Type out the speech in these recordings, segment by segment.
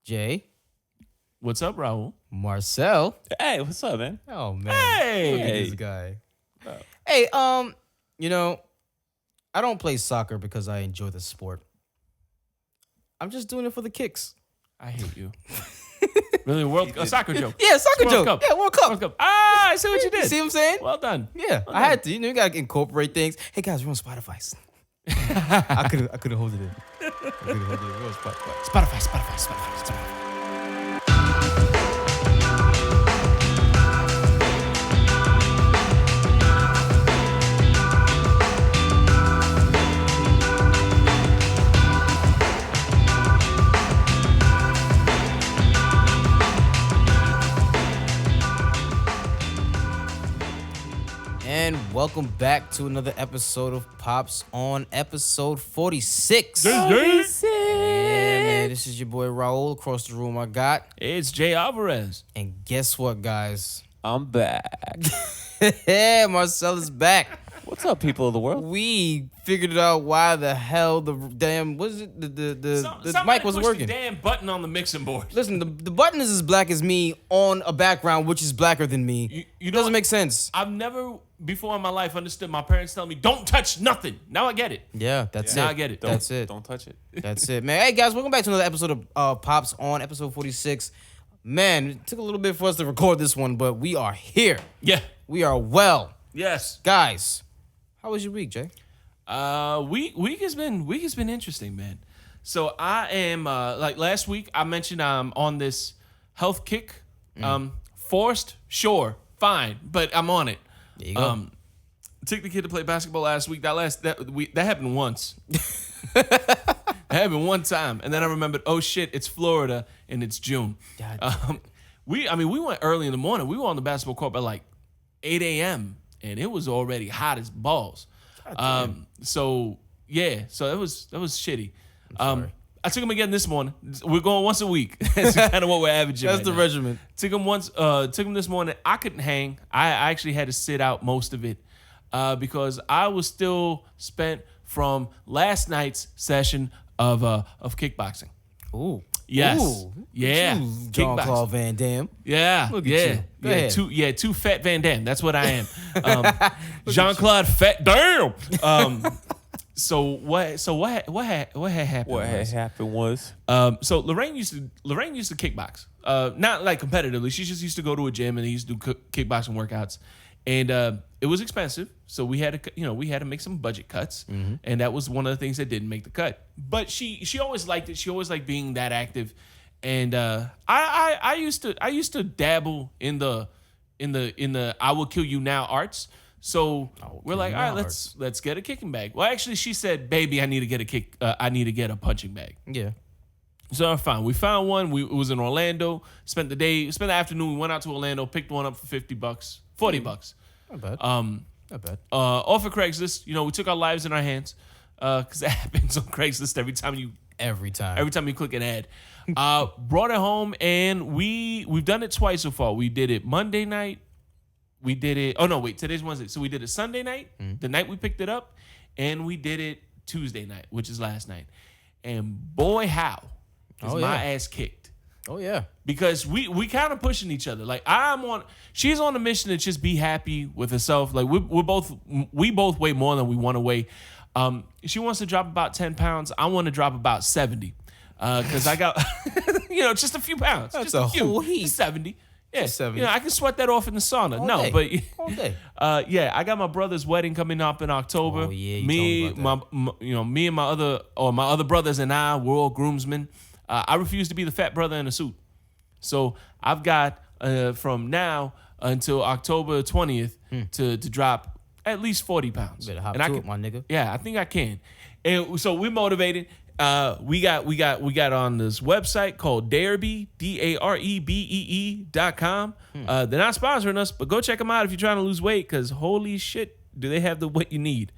Jay, What's up, Raul? Marcel. Hey, what's up, man? Oh man, Hey! look at Hey. this guy. Oh. Hey, I don't play soccer because I enjoy the sport. I'm just doing it for the kicks. I hate you. Really, a soccer joke. Yeah, soccer World joke. Cup. Yeah, World Cup. World Cup. Ah, I see what you did. See what I'm saying? Well done. Yeah, Well I done. had to. You gotta incorporate things. Hey guys, we're on Spotify. I couldn't hold it in. We're on Spotify. Spotify. And welcome back to another episode of Pops on episode 46. Yeah, man, this is your boy Raul. Across the room I got. It's Jay Alvarez. And guess what, guys? I'm back. Yeah, Marcel is back. What's up, people of the world? We figured out why the hell the damn the mic wasn't working. The damn button on the mixing board. Listen, the button is as black as me on a background which is blacker than me. You It doesn't make sense. I've never before in my life understood my parents telling me, "Don't touch nothing." Now I get it. Yeah, that's Now it. I get it. That's it. Don't touch it. That's it, man. Hey, guys, welcome back to another episode of Pops on episode 46. Man, it took a little bit for us to record this one, but we are here. Yeah. We are well. Yes. Guys, how was your week, Jay? Week has been interesting, man. So I am like last week I mentioned I'm on this health kick. Forced, sure, fine, but I'm on it. There you go. Took the kid to play basketball last week. That happened once. That happened one time, and then I remembered, oh shit, it's Florida and it's June. God We went early in the morning. We were on the basketball court by like 8 a.m. and it was already hot as balls. So that was shitty. sorry. I took him again this morning. We're going once a week. That's kind of what we're averaging. That's right the now. regimen. Took him this morning. I couldn't hang. I actually had to sit out most of it because I was still spent from last night's session of kickboxing. Ooh. Yes. Ooh. Yeah. Ooh, Kickboxing. Jean-Claude Van Damme. Yeah. Look at yeah. you. Go ahead. Two fat Van Damme. That's what I am. Jean-Claude Fat Damn. So what had happened? What had happened was So Lorraine used to kickbox. Not like competitively. She just used to go to a gym and they used to do kickboxing workouts. And it was expensive, so we had to make some budget cuts, and that was one of the things that didn't make the cut. But she always liked it. She always liked being that active, and I used to dabble in the I will kill you now arts. So we're like, all right, let's get a kicking bag. Well, actually, she said, baby, I need to get a punching bag. Yeah. So fine, we found one. It was in Orlando. Spent the afternoon. We went out to Orlando, picked one up for $50, $40. Not bad. Not bad. Off of Craigslist. We took our lives in our hands because that happens on Craigslist every time you click an ad. Brought it home, and we've done it twice so far. We did it Monday night. We did it. Oh no, wait. Today's Wednesday, so we did it Sunday night, the night we picked it up, and we did it Tuesday night, which is last night. And boy, how is my ass kicked. Oh yeah. Because we kind of pushing each other. Like she's on a mission to just be happy with herself. Like we both weigh more than we want to weigh. She wants to drop about 10 pounds. I want to drop about 70. Cause I got, just a few pounds. That's just a few. whole heap. Just 70. Yeah, Just 70. I can sweat that off in the sauna. All no, day. but All day. I got my brother's wedding coming up in October. Oh, yeah, you me, told me about me and my other brothers and I, we're all groomsmen. I refuse to be the fat brother in a suit. So I've got from now until October 20th to drop at least 40 pounds. Better hop and to it, my nigga. Yeah, I think I can. And so we're motivated. We got on this website called Darebee, DAREBEE.com. They're not sponsoring us, but go check them out if you're trying to lose weight, because holy shit, do they have the weight you need.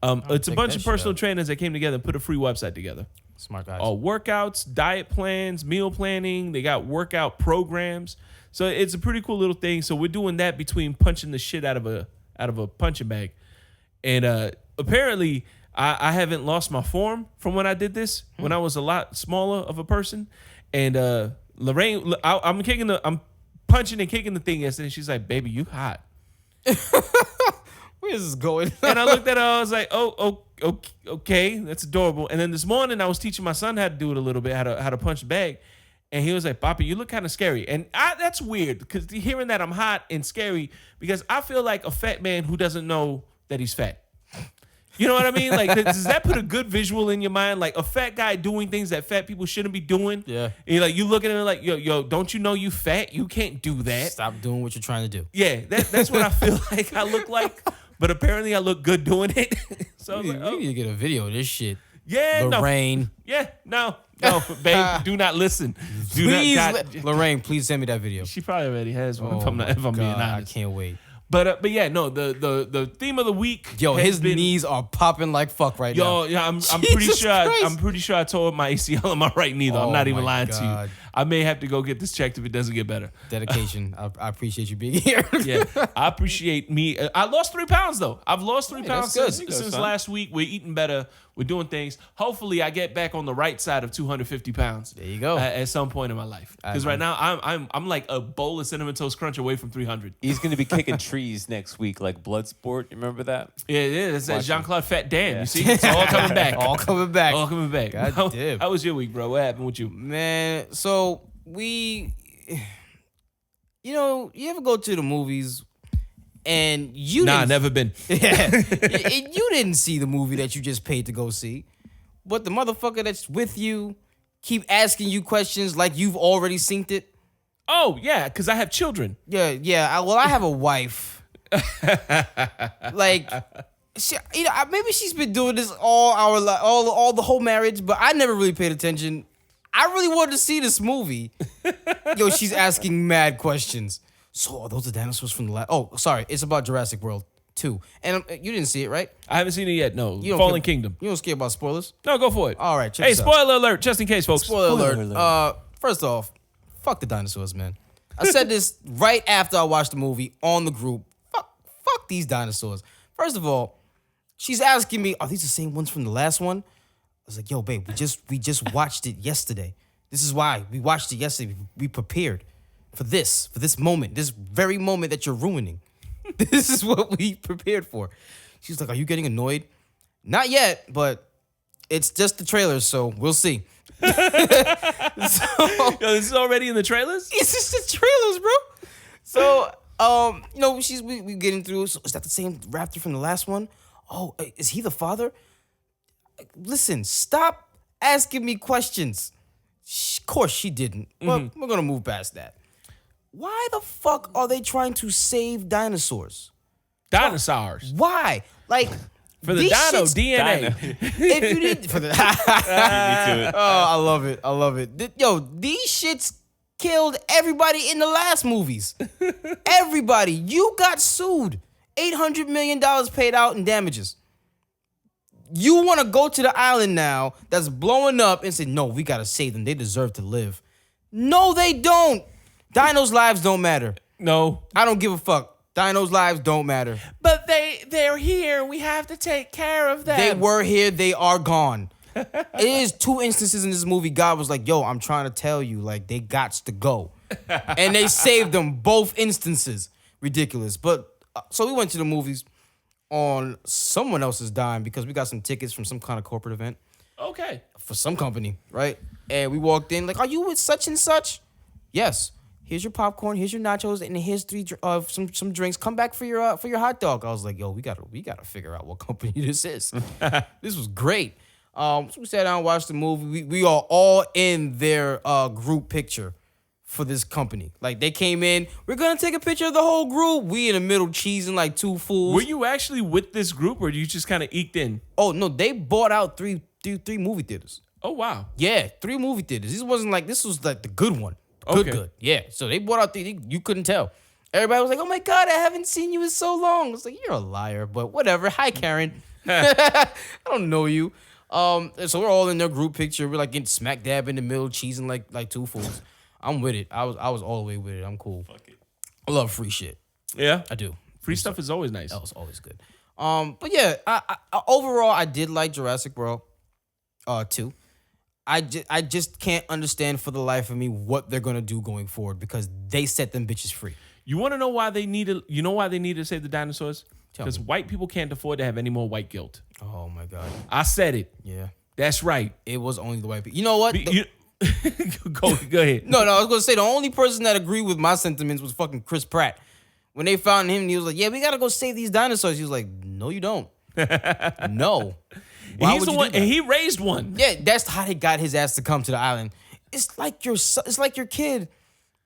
It's a bunch of personal trainers that came together and put a free website together. Smart guys. Workouts, diet plans, meal planning. They got workout programs. So it's a pretty cool little thing. So we're doing that between punching the shit out of a punching bag. And apparently I haven't lost my form from when I did this, when I was a lot smaller of a person. And Lorraine, I'm punching and kicking the thing yesterday. She's like, baby, you hot. Where is this going? And I looked at her, I was like, oh, okay, that's adorable. And then this morning I was teaching my son how to do it a little bit, how to punch the bag. And he was like, Papi, you look kind of scary. And that's weird, because hearing that I'm hot and scary, because I feel like a fat man who doesn't know that he's fat. You know what I mean? Like, does that put a good visual in your mind? Like a fat guy doing things that fat people shouldn't be doing. Yeah. And you look at him like, yo, don't you know you fat? You can't do that. Stop doing what you're trying to do. Yeah, that's what I feel like I look like. But apparently I look good doing it. So I was like, We need to get a video of this shit. yeah, Lorraine. No, babe, do not listen. Please, Lorraine, please send me that video. She probably already has one. Oh if I'm being God, I honest. can't wait. But yeah, no. The theme of the week. Yo, has his been, knees are popping like fuck right now. Yo, yeah, I'm pretty Jesus sure. Christ. I'm pretty sure I tore my ACL in my right knee. Though I'm Oh not even my lying to you. God. I may have to go get this checked if it doesn't get better. Dedication. I appreciate you being here. Yeah, I appreciate me. I lost 3 pounds though. I've lost 3 pounds that's good. since last week. We're eating better. We're doing things. Hopefully, I get back on the right side of 250 pounds. There you go. At some point in my life, because right now I'm like a bowl of Cinnamon Toast Crunch away from 300. He's going to be kicking trees next week, like Bloodsport. You remember that? Yeah, it is. That's Jean-Claude Van Damme. Yeah. You see, it's all coming back. All coming back. All coming back. God damn. How was your week, bro? What happened with you? Man, so you ever go to the movies and you Nah, didn't, never been. Yeah, you didn't see the movie that you just paid to go see, but the motherfucker that's with you keep asking you questions like you've already seen it. Oh yeah, because I have children. Yeah. I have a wife. Like, maybe she's been doing this all the whole marriage, but I never really paid attention. I really wanted to see this movie. Yo, she's asking mad questions. So are those the dinosaurs from the last? Oh, sorry, it's about Jurassic World 2. And you didn't see it, right? I haven't seen it yet. No, You don't Fallen care- Kingdom. You don't care about spoilers? No, go for it. All right, check Hey, this out. spoiler alert, just in case, folks. Spoiler alert. First off, fuck the dinosaurs, man. I said this right after I watched the movie on the group. Fuck these dinosaurs. First of all, she's asking me, are these the same ones from the last one? I was like, yo, babe, we just watched it yesterday. This is why we watched it yesterday. We prepared for this moment, this very moment that you're ruining. This is what we prepared for. She's like, are you getting annoyed? Not yet, but it's just the trailers, so we'll see. Yo, this is already in the trailers? It's just the trailers, bro. So, we getting through. So is that the same raptor from the last one? Oh, is he the father? Listen, stop asking me questions. Of course she didn't. But we're gonna move past that. Why the fuck are they trying to save dinosaurs? Dinosaurs. Why? Like, For the these dino shits- DNA. If you did for the I love it. Yo, these shits killed everybody in the last movies. Everybody. You got sued. $800 million paid out in damages. You want to go to the island now that's blowing up and say, no, we got to save them. They deserve to live. No, they don't. Dinos' lives don't matter. No. I don't give a fuck. Dinos' lives don't matter. But they're here. We have to take care of them. They were here. They are gone. It is 2 instances in this movie. God was like, yo, I'm trying to tell you, like, they gots to go. And they saved them both instances. Ridiculous. But so we went to the movies on someone else's dime because we got some tickets from some kind of corporate event Okay. for some company, right? And we walked in like, are you with such and such? Yes. Here's your popcorn. Here's your nachos, and here's some drinks. Come back for your hot dog. I was like, yo, we gotta figure out what company this is. This was great. So we sat down and watched the movie. We are all in their group picture for this company. Like, they came in, we're gonna take a picture of the whole group. We in the middle cheesing like 2 fools. Were you actually with this group, or you just kind of eked in? Oh no, they bought out three movie theaters. Oh wow. Yeah, 3 movie theaters. This was like the good one. Okay. Good. Yeah. So they bought out you couldn't tell. Everybody was like, oh my God, I haven't seen you in so long. It's like, you're a liar, but whatever. Hi, Karen. I don't know you. So we're all in their group picture. We're like getting smack dab in the middle, cheesing like 2 fools. I'm with it. I was all the way with it. I'm cool. Fuck it. I love free shit. Yeah. I do. Free stuff is always nice. That was always good. But yeah, I overall I did like Jurassic World 2. I just can't understand for the life of me what they're gonna do going forward because they set them bitches free. You want to know why they needed? You know why they needed to save the dinosaurs? Tell Because me. white people can't afford to have any more white guilt. Oh my god. I said it. Yeah. That's right. It was only the white people. You know what? Go ahead. No, I was gonna say the only person that agreed with my sentiments was fucking Chris Pratt. When they found him, he was like, "Yeah, we gotta go save these dinosaurs." He was like, "No, you don't. No. Why He's would the you one, do that? and he raised one. Yeah, that's how they got his ass to come to the island. It's like it's like your kid.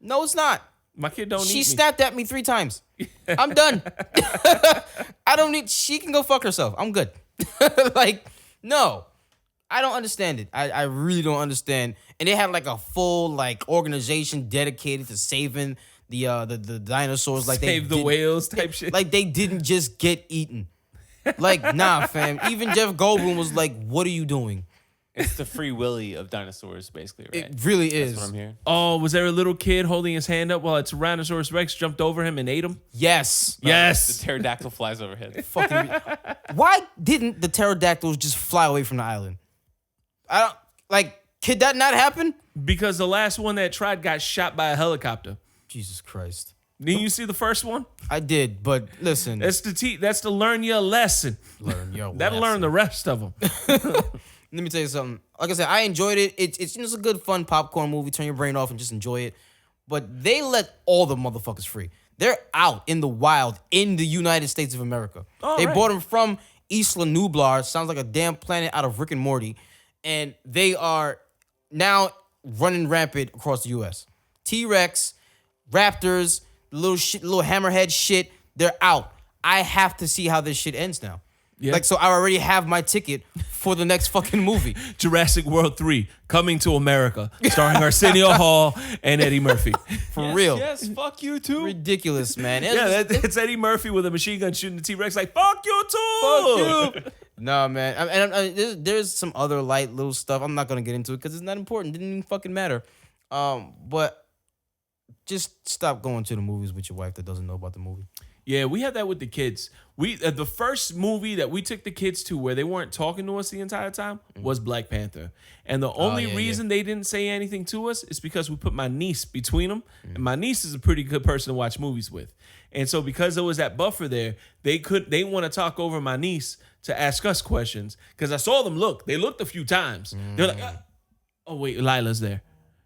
No, it's not. My kid don't She need me. snapped at me 3 times. I'm done. I don't need. She can go fuck herself. I'm good. Like, no, I don't understand it. I really don't understand. And they had like a full like organization dedicated to saving the dinosaurs. Like Save the whales type shit. Like they didn't just get eaten. Like, nah, fam. Even Jeff Goldblum was like, "What are you doing?" It's the Free Willy of dinosaurs, basically, right? It really is. That's what I'm hearing. Oh, was there a little kid holding his hand up while a Tyrannosaurus Rex jumped over him and ate him? Yes. Yes. The pterodactyl flies overhead. Fucking. Why didn't the pterodactyls just fly away from the island? I don't like. Could that not happen? Because the last one that tried got shot by a helicopter. Jesus Christ. Didn't you see the first one? I did, but listen. That's to learn your lesson. Learn your That'll lesson. learn the rest of them. Let me tell you something. Like I said, I enjoyed it. It's just a good, fun popcorn movie. Turn your brain off and just enjoy it. But they let all the motherfuckers free. They're out in the wild in the United States of America. They brought them from Isla Nublar. Sounds like a damn planet out of Rick and Morty. And they are now running rampant across the U.S. T-Rex, raptors, little hammerhead shit, they're out. I have to see how this shit ends now. Yeah. Like, so I already have my ticket for the next fucking movie. Jurassic World 3, coming to America, starring Arsenio Hall and Eddie Murphy. For real. Yes, fuck you too. Ridiculous, man. Yeah, it's Eddie Murphy with a machine gun shooting the T-Rex like, fuck you too! Fuck you. Nah, man. There's some other light little stuff. I'm not going to get into it because it's not important. It didn't even fucking matter. But just stop going to the movies with your wife that doesn't know about the movie. Yeah, we had that with the kids. We the first movie that we took the kids to where they weren't talking to us the entire time was Black Panther. And the only reason they didn't say anything to us is because we put my niece between them. And my niece is a pretty good person to watch movies with. And so because there was that buffer there, they want to talk over my niece to ask us questions. Because I saw them look. They looked a few times. They're like, oh, wait, Lila's there.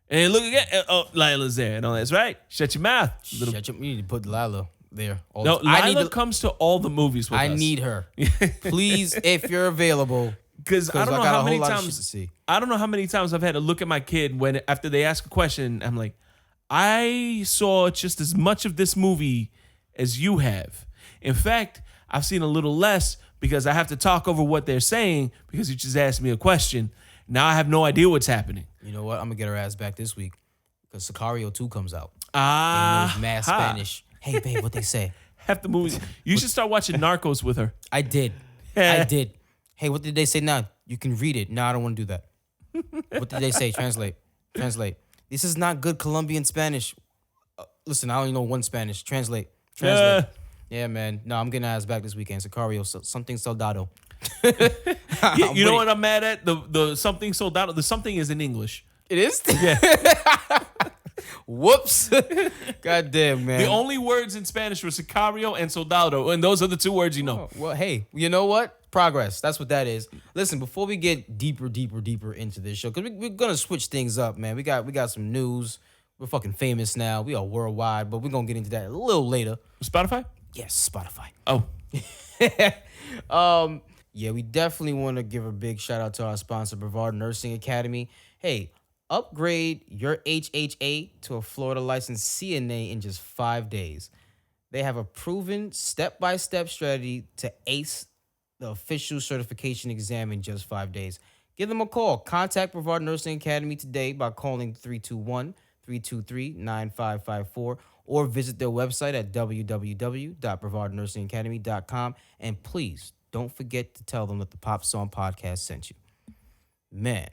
And they look again. Oh, Lila's there. And all that's right. Shut your mouth. You need to put Lila there. No, Lila comes to all the movies with us. I need her. Please, if you're available. Because I don't know got how a many whole lot of shit times to see. I don't know how many times I've had to look at my kid when after they ask a question, I'm like, I saw just as much of this movie as you have. In fact, I've seen a little less because I have to talk over what they're saying because you just asked me a question. Now I have no idea what's happening. You know what? I'm going to get her ass back this week because Sicario 2 comes out. Ah, And mass Spanish. Hey, babe, what they say? Half the movies. You should start watching Narcos with her. I did. I did. Hey, what did they say now? You can read it. No, I don't want to do that. What did they say? Translate. This is not good Colombian Spanish. Listen, I only know one Spanish. Translate. Yeah, man. No, I'm getting her ass back this weekend. Sicario, something soldado. You know what I'm mad at? The something soldado. The something is in English. It is? Yeah. Whoops. God damn, man. The only words in Spanish were sicario and soldado, and those are the two words you know. Well, hey, you know what? Progress. That's what that is. Listen, before we get deeper into this show, because we're gonna switch things up, man. We got some news. We're fucking famous now. We are worldwide, but we're gonna get into that a little later. Spotify? Yes, Spotify. Oh. Yeah, we definitely want to give a big shout out to our sponsor, Brevard Nursing Academy. Hey, upgrade your HHA to a Florida licensed CNA in just 5 days. They have a proven step-by-step strategy to ace the official certification exam in just 5 days. Give them a call. Contact Brevard Nursing Academy today by calling 321-323-9554 or visit their website at www.brevardnursingacademy.com. And please don't forget to tell them that the Pop Song Podcast sent you. Man.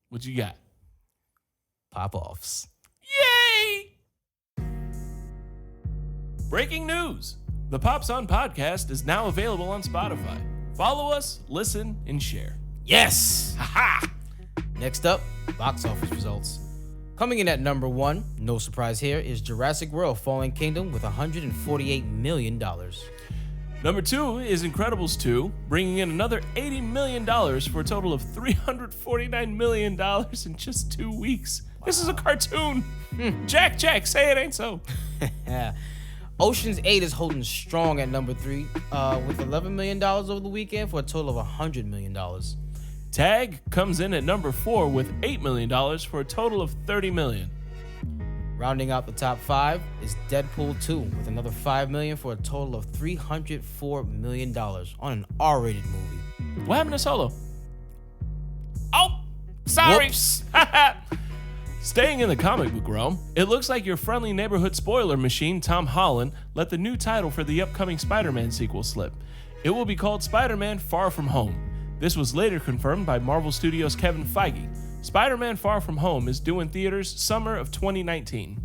What you got? Pop-offs. Yay! Breaking news. The Pop Sun Podcast is now available on Spotify. Follow us, listen, and share. Yes! Haha! Next up, box office results. Coming in at number 1, no surprise here, is Jurassic World Fallen Kingdom with $148 million. Number 2 is Incredibles 2, bringing in another $80 million for a total of $349 million in just 2 weeks. Wow. This is a cartoon. Jack, say it ain't so. Ocean's 8 is holding strong at number 3 with $11 million over the weekend for a total of $100 million. Tag comes in at number 4 with $8 million for a total of $30 million. Rounding out the top 5 is Deadpool 2 with another $5 million for a total of $304 million on an R-rated movie. What happened to Solo? Oh, sorry. Whoops. Staying in the comic book realm, it looks like your friendly neighborhood spoiler machine, Tom Holland, let the new title for the upcoming Spider-Man sequel slip. It will be called Spider-Man Far From Home. This was later confirmed by Marvel Studios' Kevin Feige. Spider-Man Far From Home is due in theaters summer of 2019.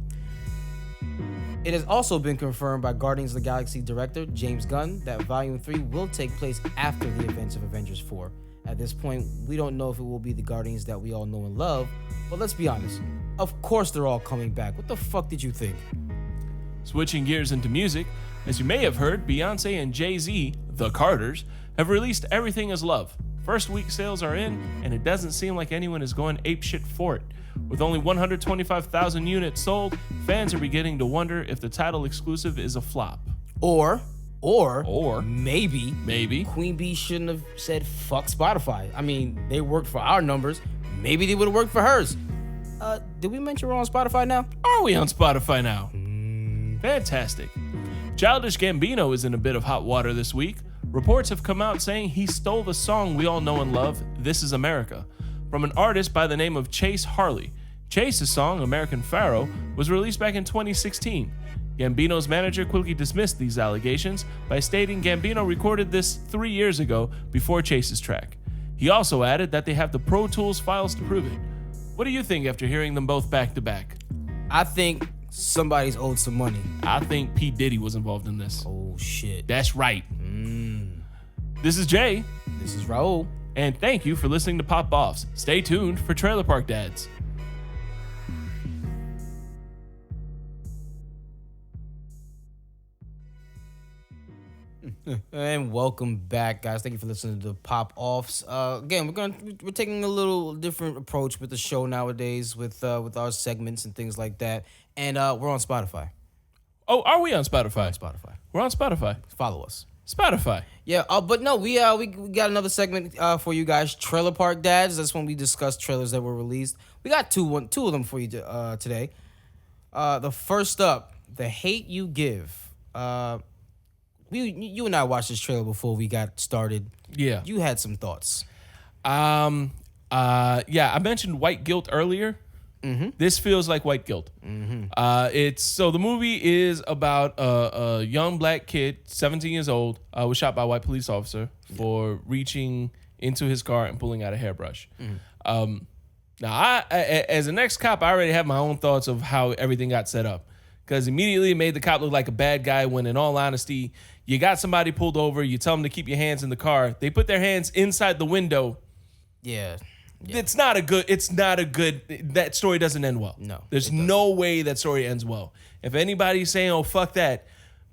It has also been confirmed by Guardians of the Galaxy director James Gunn that Volume 3 will take place after the events of Avengers 4. At this point, we don't know if it will be the Guardians that we all know and love, but let's be honest. Of course they're all coming back. What the fuck did you think? Switching gears into music, as you may have heard, Beyonce and Jay-Z, the Carters, have released Everything Is Love. First week sales are in, and it doesn't seem like anyone is going apeshit for it. With only 125,000 units sold, fans are beginning to wonder if the title exclusive is a flop. Or maybe Queen Bee shouldn't have said fuck Spotify. I mean, they worked for our numbers. Maybe they would have worked for hers. Did we mention we're on Spotify now? Are we on Spotify now? Fantastic. Childish Gambino is in a bit of hot water this week. Reports have come out saying he stole the song we all know and love, This Is America, from an artist by the name of Chase Harley. Chase's song, American Pharaoh, was released back in 2016. Gambino's manager quickly dismissed these allegations by stating Gambino recorded this 3 years ago before Chase's track. He also added that they have the Pro Tools files to prove it. What do you think after hearing them both back to back? I think somebody's owed some money. I think P. Diddy was involved in this. Oh, shit. That's right. This is Jay. This is Raul. And thank you for listening to Pop Offs. Stay tuned for Trailer Park Dads. And welcome back, guys. Thank you for listening to Pop Offs. Again, we're taking a little different approach with the show nowadays, with our segments and things like that. And we're on Spotify. Oh, are we on Spotify? We're on Spotify. Follow us. Spotify. Yeah. But no, we got another segment for you guys. Trailer Park Dads. That's when we discuss trailers that were released. We got two of them for you today. The first up, The Hate U Give. You and I watched this trailer before we got started. Yeah. You had some thoughts. Yeah, I mentioned white guilt earlier. Mm-hmm. This feels like white guilt. Mm-hmm. The movie is about a young black kid, 17 years old, was shot by a white police officer for reaching into his car and pulling out a hairbrush. Mm-hmm. Now, as an ex-cop, I already have my own thoughts of how everything got set up. Because immediately it made the cop look like a bad guy when, in all honesty, you got somebody pulled over, you tell them to keep your hands in the car, they put their hands inside the window. Yeah. It's not a good, that story doesn't end well. No. There's no way that story ends well. If anybody's saying, oh, fuck that,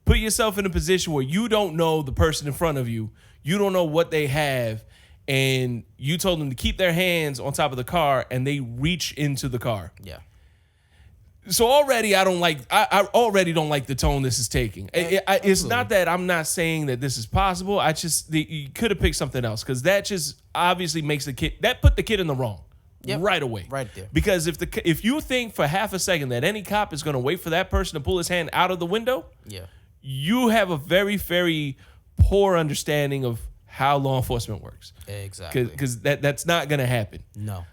put yourself in a position where you don't know the person in front of you, you don't know what they have, and you told them to keep their hands on top of the car, and they reach into the car. Yeah. So already I already don't like the tone this is taking. It's not that I'm not saying that this is possible. You could have picked something else, because that just obviously makes put the kid in the wrong right away. Right there. Because if you think for half a second that any cop is going to wait for that person to pull his hand out of the window, you have a very, very poor understanding of how law enforcement works. Exactly. Because that's not going to happen. No.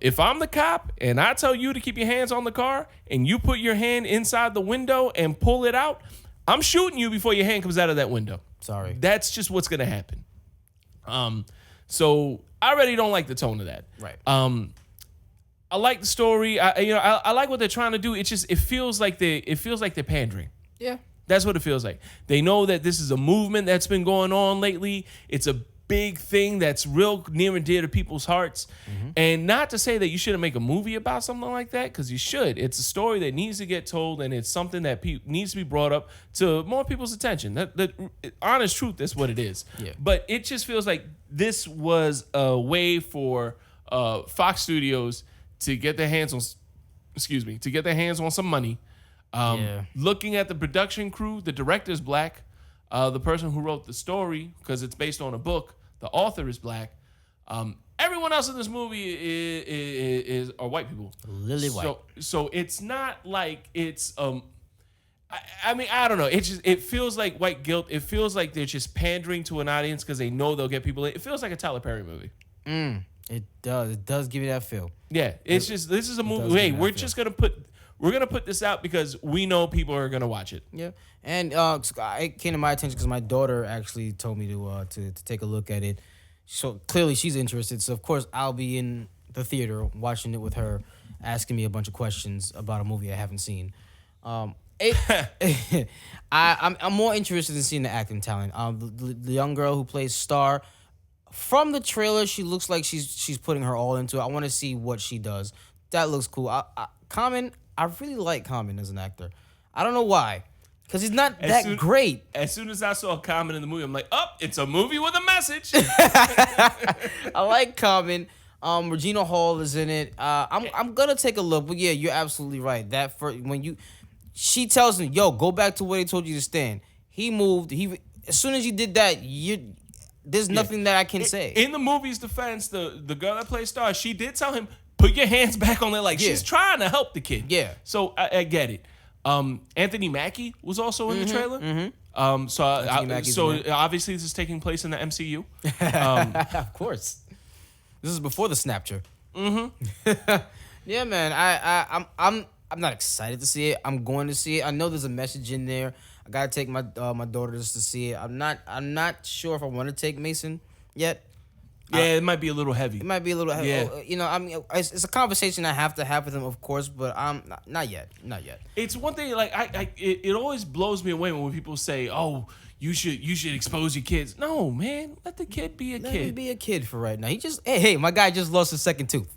If I'm the cop and I tell you to keep your hands on the car and you put your hand inside the window and pull it out, I'm shooting you before your hand comes out of that window. Sorry. That's just what's going to happen. So I already don't like the tone of that. Right. I like the story. I like what they're trying to do. It feels like they're pandering. Yeah. That's what it feels like. They know that this is a movement that's been going on lately. It's a big thing that's real near and dear to people's hearts. And not to say that you shouldn't make a movie about something like that, because you should. It's a story that needs to get told, and it's something that needs to be brought up to more people's attention. The honest truth is what it is. Yeah. But it just feels like this was a way for Fox Studios to get their hands on some money. Looking at the production crew, the director's black. The person who wrote the story, because it's based on a book, the author is black. Everyone else in this movie are white people. Lily white. So it's not like it's I mean, I don't know. It feels like white guilt. It feels like they're just pandering to an audience because they know they'll get people in. It feels like a Tyler Perry movie. It does. It does give you that feel. Yeah, this is a movie. Hey, we're gonna put this out because we know people are gonna watch it. Yeah, and it came to my attention because my daughter actually told me to take a look at it. So clearly she's interested. So of course I'll be in the theater watching it with her, asking me a bunch of questions about a movie I haven't seen. I'm more interested in seeing the acting talent. The young girl who plays Star, from the trailer, she looks like she's putting her all into it. I want to see what she does. That looks cool. Common, I really like Common as an actor. I don't know why, because he's not great. As soon as I saw Common in the movie, I'm like, oh, it's a movie with a message. I like Common. Regina Hall is in it. I'm gonna take a look, but yeah, you're absolutely right. She tells him, "Yo, go back to where they told you to stand." He moved. As soon as you did that, there's nothing that I can say. In the movie's defense, the girl that plays Star, she did tell him, put your hands back on there. Like, she's trying to help the kid. Yeah. So I get it. Anthony Mackie was also in the trailer. So obviously this is taking place in the MCU. Of course. This is before the Snapchat. Yeah, man. I'm not excited to see it. I'm going to see it. I know there's a message in there. I gotta take my daughters to see it. I'm not sure if I want to take Mason yet. Yeah, it might be a little heavy. It might be a little heavy. Yeah. I mean, it's a conversation I have to have with him, of course, but not yet. Not yet. It's one thing, like, it always blows me away when people say, oh, you should expose your kids. No, man, let the kid be a kid. Let him be a kid for right now. He just, hey, my guy just lost his second tooth.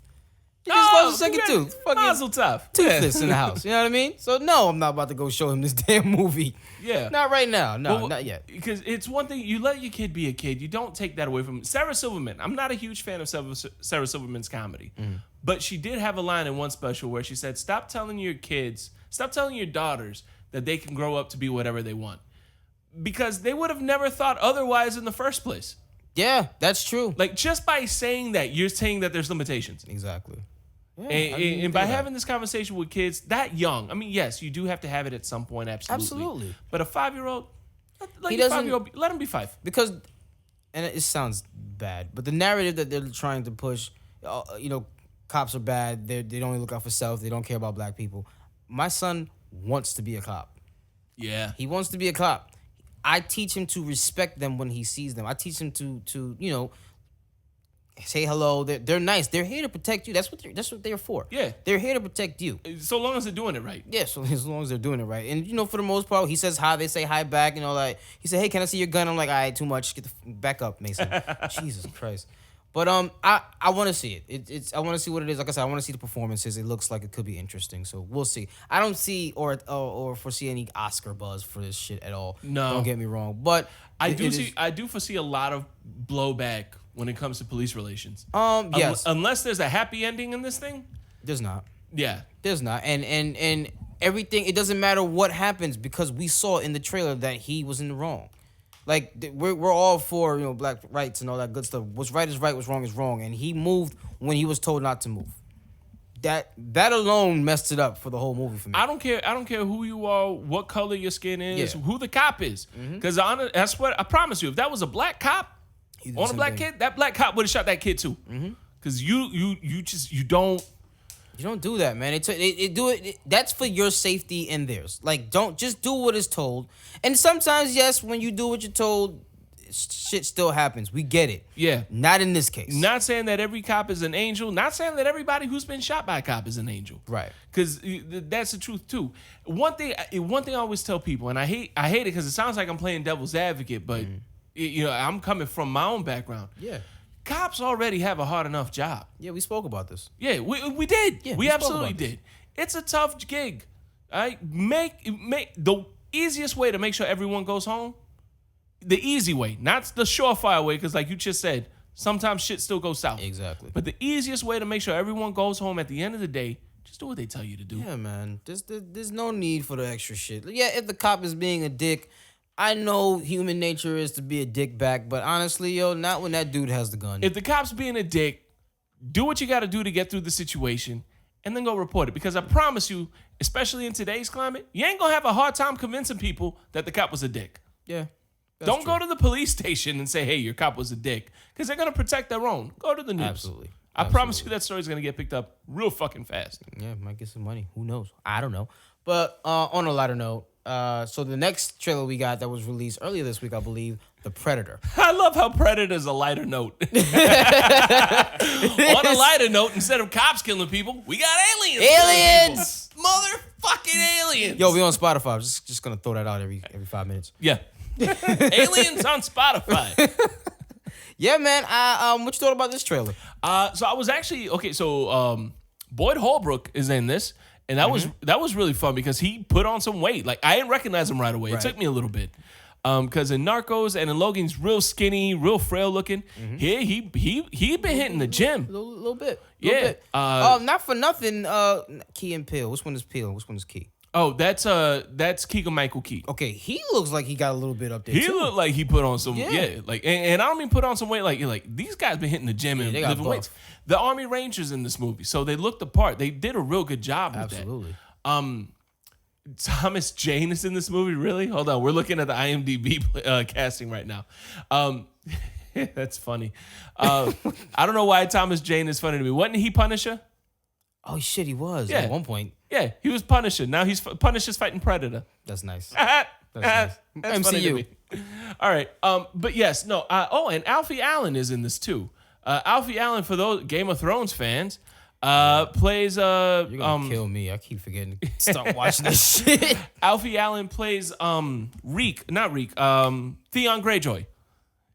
He just lost his second tooth. Mazel tov. Toothless in the house. You know what I mean? So no, I'm not about to go show him this damn movie. Yeah. Not right now. No, not yet. Because it's one thing, you let your kid be a kid. You don't take that away from him. Sarah Silverman. I'm not a huge fan of Sarah Silverman's comedy. But she did have a line in one special where she said, stop telling your daughters that they can grow up to be whatever they want. Because they would have never thought otherwise in the first place. Yeah, that's true. Like, just by saying that, you're saying that there's limitations. Exactly. Yeah, and by having this conversation with kids that young, I mean, yes, you do have to have it at some point, absolutely. But a 5-year-old, let him be 5. Because, and it sounds bad, but the narrative that they're trying to push, cops are bad. They only look out for self. They don't care about black people. My son wants to be a cop. Yeah, he wants to be a cop. I teach him to respect them when he sees them. I teach him to say hello. They're nice. They're here to protect you. That's what they're for. Yeah. They're here to protect you. So long as they're doing it right. Yeah, so as long as they're doing it right. And, for the most part, he says hi. They say hi back and all that. He said, hey, can I see your gun? I'm like, all right, too much. Get the back up, Mason. Jesus Christ. But I want to see it. I want to see what it is. Like I said, I want to see the performances. It looks like it could be interesting. So we'll see. I don't see or foresee any Oscar buzz for this shit at all. No. Don't get me wrong. But I do foresee a lot of blowback when it comes to police relations. Yes. Unless there's a happy ending in this thing. There's not. Yeah. There's not. And everything, it doesn't matter what happens because we saw in the trailer that he was in the wrong. Like, we're all for, black rights and all that good stuff. What's right is right, what's wrong is wrong. And he moved when he was told not to move. That alone messed it up for the whole movie for me. I don't care who you are, what color your skin is, who the cop is. Because that's what I promise you. If that was a black cop on a black kid, that black cop would have shot that kid too. Because you don't. You don't do that, man. That's for your safety and theirs. Like, don't just do what is told. And sometimes, yes, when you do what you're told, shit still happens. We get it. Yeah. Not in this case. Not saying that every cop is an angel. Not saying that everybody who's been shot by a cop is an angel. Right. Because that's the truth too. One thing I always tell people, and I hate it because it sounds like I'm playing devil's advocate, but I'm coming from my own background. Yeah. Cops already have a hard enough job. Yeah, we spoke about this. Yeah, we did. Yeah, we we spoke absolutely about this. did. It's a tough gig. All right, make the easiest way to make sure everyone goes home. The easy way, not the surefire way, because like you just said, sometimes shit still goes south. Exactly. But the easiest way to make sure everyone goes home at the end of the day, just do what they tell you to do. Yeah, man. There's no need for the extra shit. Yeah, if the cop is being a dick, I know human nature is to be a dick back, but honestly, yo, not when that dude has the gun. If the cop's being a dick, do what you got to do to get through the situation, and then go report it. Because I promise you, especially in today's climate, you ain't gonna have a hard time convincing people that the cop was a dick. Yeah. Don't go to the police station and say, hey, your cop was a dick. Because they're going to protect their own. Go to the news. Absolutely. I promise you that story's going to get picked up real fucking fast. Yeah, might get some money. Who knows? I don't know. But on a lighter note, so the next trailer we got that was released earlier this week, I believe, The Predator. I love how Predator's a lighter note. On a lighter note, instead of cops killing people, we got aliens. Aliens! Motherfucking aliens. Yo, we on Spotify. I'm just going to throw that out every 5 minutes. Yeah. Aliens on Spotify. Yeah, man. What you thought about this trailer? So I was actually So Boyd Holbrook is in this, and that was really fun because he put on some weight. Like I didn't recognize him right away. It took me a little bit. Because in Narcos and in Logan's real skinny, real frail looking. Here he been hitting the gym. A little bit. Yeah. Bit. Not for nothing. Key and Peele. Which one is Peele? Which one is Key? Oh, that's Keegan-Michael Key. Okay, he looks like he got a little bit up there He too. looked like he put on some, Yeah. like, and I don't mean put on some weight, like these guys been hitting the gym and they got lifting buff. weights. The Army Rangers in this movie, so they looked the part. They did a real good job with Absolutely. that. Thomas Jane is in this movie, really? Hold on, we're looking at the IMDb casting right now. That's funny. I don't know why Thomas Jane is funny to me. Wasn't he Punisher? Oh shit, he was Yeah. at one point. Yeah, he was Punisher. Now he's Punisher's fighting Predator. That's nice. That's nice. funny to MCU. me. All right. But yes, no. And Alfie Allen is in this too. Alfie Allen, for those Game of Thrones fans, plays You're gonna kill me. I keep forgetting to start watching this shit. Alfie Allen plays Theon Greyjoy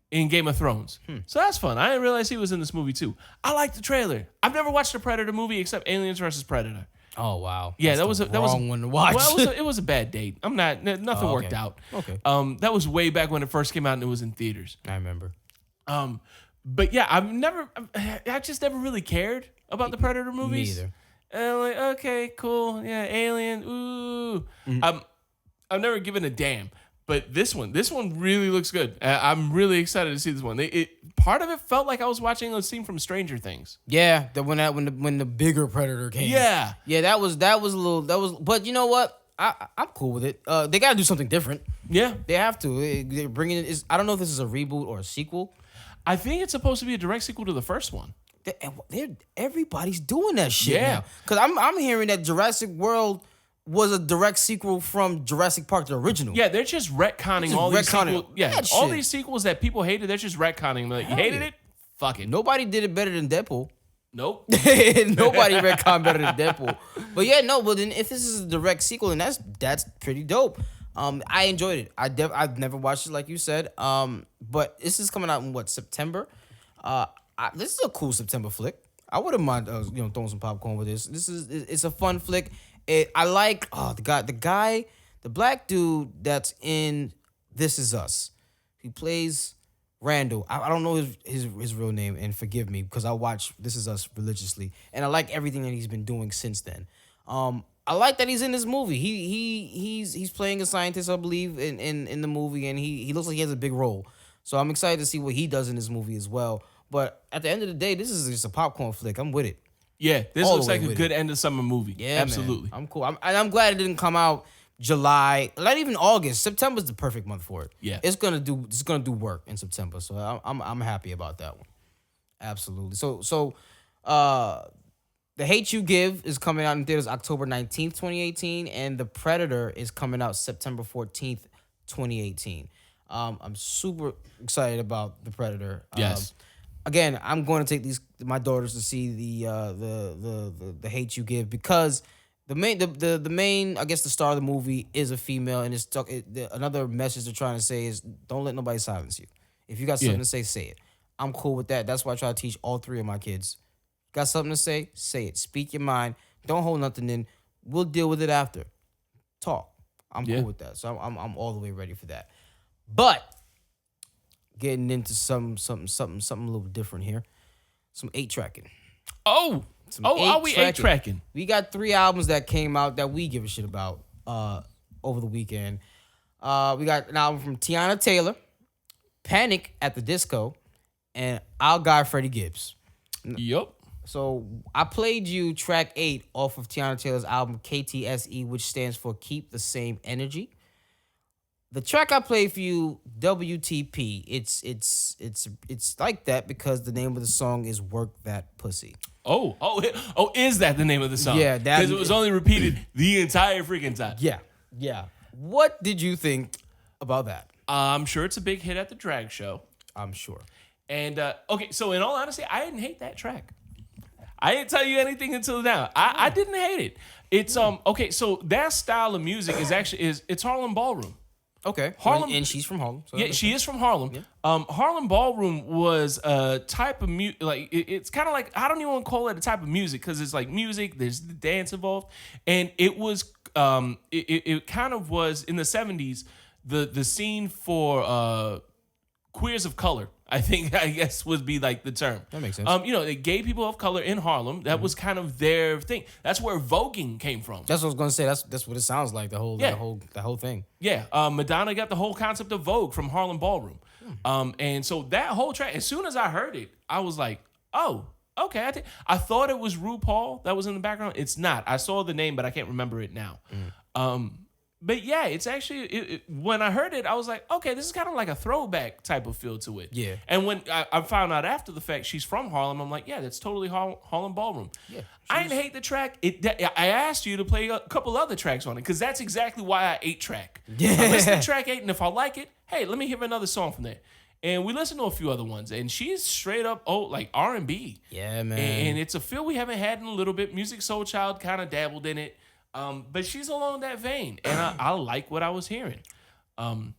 in Game of Thrones. So that's fun. I didn't realize he was in this movie too. I like the trailer. I've never watched a Predator movie except Aliens vs. Predator. Oh wow. Yeah, That's that the was wrong one to watch. Well, it was a bad date. Nothing Oh, worked okay. out. Okay. That was way back when it first came out and it was in theaters. I remember. But yeah, I just never really cared about the Predator movies. Me either. And I'm like, okay, cool, yeah, Alien, ooh. I've never given a damn. But this one really looks good. I'm really excited to see this one. Part of it felt like I was watching a scene from Stranger Things. Yeah, when the bigger Predator came. Yeah. Yeah, that was but you know what? I'm cool with it. They got to do something different. Yeah. They have to. They're bringing it. I don't know if this is a reboot or a sequel. I think it's supposed to be a direct sequel to the first one. Everybody's doing that shit Yeah. now. Because I'm hearing that Jurassic World was a direct sequel from Jurassic Park, the original. Yeah, they're just retconning all these retconning sequels. Yeah, that all shit. these sequels that people hated, they're just retconning. Like, you hated yeah. it? Fuck it. Nobody did it better than Deadpool. Nope. Nobody retcon better than Deadpool. But yeah, no. But then if this is a direct sequel, then that's pretty dope. I enjoyed it. I've never watched it like you said. But this is coming out in what, September? This is a cool September flick. I wouldn't mind throwing some popcorn with this. It's a fun flick. I like the black dude that's in This Is Us. He plays Randall. I don't know his real name, and forgive me because I watch This Is Us religiously, and I like everything that he's been doing since then. I like that he's in this movie. He's playing a scientist, I believe, in the movie, and he looks like he has a big role. So I'm excited to see what he does in this movie as well. But at the end of the day, this is just a popcorn flick. I'm with it. Yeah, this All looks the way like a with good end of summer movie. Yeah, absolutely. Man. I'm cool. I'm glad it didn't come out July, not even August. September's the perfect month for it. Yeah, it's gonna do work in September. So I'm happy about that one. Absolutely. So The Hate You Give is coming out in theaters October 19th, 2018, and The Predator is coming out September 14th, 2018. I'm super excited about The Predator. Yes. Again, I'm going to take my daughters to see the Hate You Give, because the main I guess the star of the movie is a female, and another message they're trying to say is don't let nobody silence you. If you got something to say it. I'm cool with that. That's why I try to teach all three of my kids. Got something to say it. Speak your mind. Don't hold nothing in. We'll deal with it after. Talk. I'm cool with that. So I'm all the way ready for that. But getting into something a little different here. Some 8-tracking. Are we 8-tracking? We got 3 albums that came out that we give a shit about over the weekend. We got an album from Tiana Taylor, Panic at the Disco, and our guy Freddie Gibbs. Yup. So I played you track 8 off of Tiana Taylor's album KTSE, which stands for Keep the Same Energy. The track I played for you, WTP, it's like that because the name of the song is Work That Pussy. Is that the name of the song? Yeah, because it was only repeated the entire freaking time. Yeah. What did you think about that? I'm sure it's a big hit at the drag show. I'm sure. And so in all honesty, I didn't hate that track. I didn't tell you anything until now. I didn't hate it. It's okay. So that style of music it's Harlem Ballroom. Okay. Harlem, and she's from Harlem. So yeah, she is from Harlem. Yeah. Harlem Ballroom was a type of music, like it's kind of like, I don't even want to call it a type of music because it's like music, there's the dance involved, and it was it kind of was in the 70s the scene for queers of color. I guess would be like the term. That makes sense. The gay people of color in Harlem, that was kind of their thing. That's where voguing came from. That's what I was gonna say. That's what it sounds like. The whole thing. Yeah. Madonna got the whole concept of Vogue from Harlem Ballroom. And so that whole track, as soon as I heard it, I was like, oh, okay. I thought it was RuPaul that was in the background. It's not. I saw the name, but I can't remember it now. But yeah, it's actually, when I heard it, I was like, okay, this is kind of like a throwback type of feel to it. Yeah. And when I found out after the fact she's from Harlem, I'm like, yeah, that's totally Harlem Ballroom. Yeah. I didn't hate the track. I asked you to play a couple other tracks on it because that's exactly why I 8-track. Yeah. I listen to track 8, and if I like it, hey, let me hear another song from there. And we listened to a few other ones, and she's straight up, like R&B. Yeah, man. And it's a feel we haven't had in a little bit. Music Soul Child kind of dabbled in it. But she's along that vein, and I like what I was hearing. I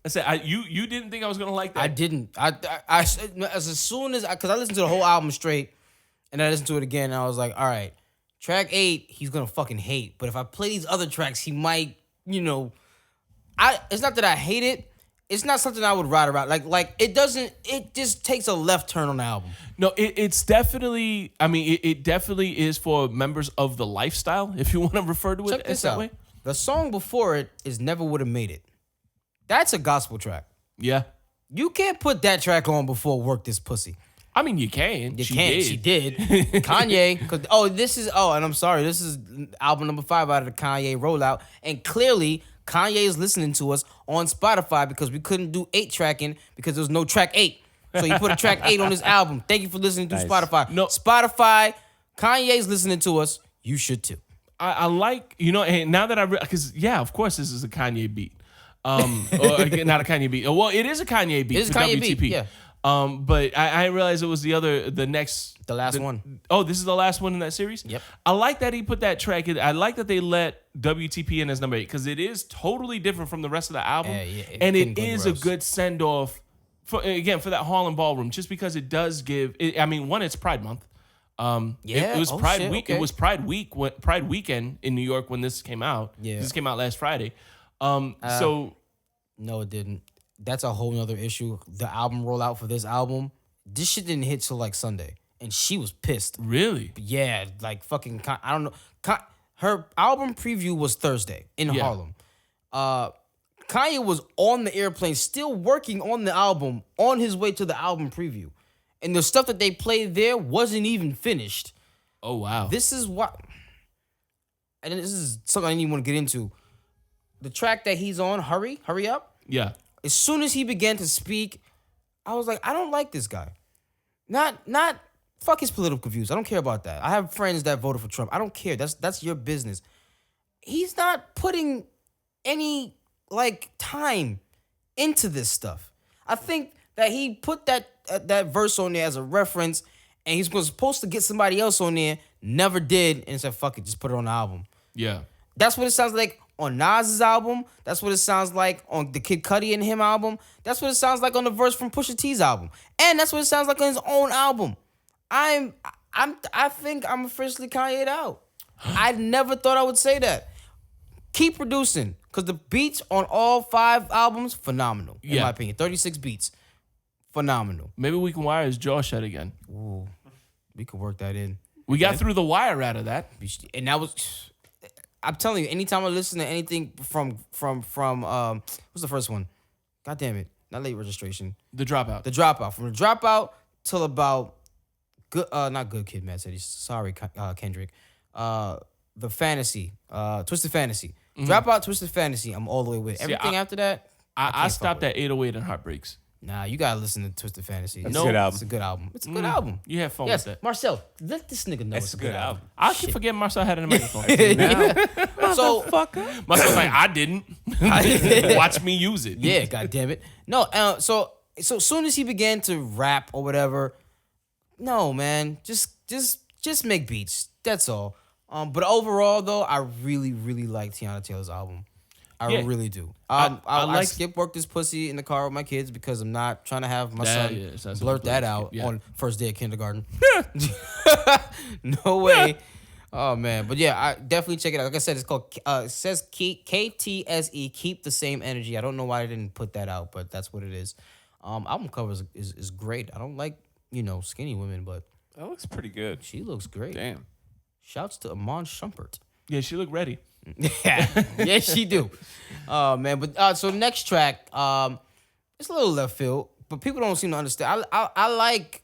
said, you didn't think I was gonna like that? I didn't. I as soon as because I listened to the whole album straight, and I listened to it again, and I was like, all right, track 8, he's gonna fucking hate. But if I play these other tracks, he might, It's not that I hate it. It's not something I would ride around. Like it doesn't. It just takes a left turn on the album. No, it's definitely. I mean, it definitely is for members of the lifestyle, if you want to refer to it Check this that out. way. The song before it is Never Would Have Made It. That's a gospel track. Yeah. You can't put that track on before Work This Pussy. I mean, you can. She did. Kanye. And I'm sorry, this is album number 5 out of the Kanye rollout. And clearly, Kanye is listening to us on Spotify because we couldn't do 8-tracking because there was no track 8. So he put a track 8 on his album. Thank you for listening to Spotify. No. Spotify, Kanye's listening to us. You should too. I like, and now that because of course this is a Kanye beat. Or not a Kanye beat. Well, it is a Kanye beat. It is a Kanye beat, yeah. But I realized it was the last one. Oh, this is the last one in that series? Yep. I like that he put that track in. I like that they let WTP in as number 8 because it is totally different from the rest of the album. And it is a good send-off for that Harlem Ballroom, just because it does give, it's Pride Month. It was Pride Week. Okay. It was Pride Weekend in New York when this came out. Yeah. This came out last Friday. No, it didn't. That's a whole nother issue. The album rollout for this album, this shit didn't hit till like Sunday, and she was pissed. Really? Yeah, like fucking. I don't know. Her album preview was Thursday in Harlem. Kanye was on the airplane, still working on the album, on his way to the album preview, and the stuff that they played there wasn't even finished. Oh wow! This is what, and this is something I didn't even want to get into. The track that he's on, Hurry Up. Yeah. As soon as he began to speak, I was like, I don't like this guy. Not fuck his political views. I don't care about that. I have friends that voted for Trump. I don't care. That's your business. He's not putting any time into this stuff. I think that he put that verse on there as a reference, and he's supposed to get somebody else on there, never did, and said, fuck it, just put it on the album. Yeah. That's what it sounds like on Nas's album. That's what it sounds like on the Kid Cudi and him album. That's what it sounds like on the verse from Pusha T's album. And that's what it sounds like on his own album. I think I'm officially Kanye'd out. I never thought I would say that. Keep producing, because the beats on all 5 albums, phenomenal, in my opinion. 36 beats, phenomenal. Maybe we can wire his jaw shut again. Ooh, we could work that in. We got through the wire out of that. And that was... I'm telling you, anytime I listen to anything from what's the first one? God damn it. Not Late Registration. The Dropout. The Dropout. From The Dropout till about good not Good Kid, Mad City. Sorry, Kendrick. The Fantasy. Twisted Fantasy. Dropout, Twisted Fantasy. I'm all the way with. Everything after that. I stopped at 808 and Heartbreaks. Nah, you gotta listen to Twisted Fantasy. That's a good album. It's a good album. It's a good album. You have fun Yes, with that. Marcel, let this nigga know It's a good album. I keep forgetting Marcel had it in the microphone. So Marcel's like, I didn't. Watch me use it. yeah, god damn it. No, so soon as he began to rap or whatever, no man, just make beats. That's all. But overall though, I really like Tiana Taylor's album. I really do. I skip work this pussy in the car with my kids because I'm not trying to have my son blurt that out on first day of kindergarten. No way. Oh man, but yeah, I definitely check it out. Like I said, it's called it says KTSE, Keep the Same Energy. I don't know why I didn't put that out, but that's what it is. Album cover is great. I don't like skinny women, but That looks pretty good. she looks great. Damn. Shouts to Amon Shumpert. Yeah, she looked ready. Yeah, she do. Oh man, but so next track, it's a little left field, but people don't seem to understand. I like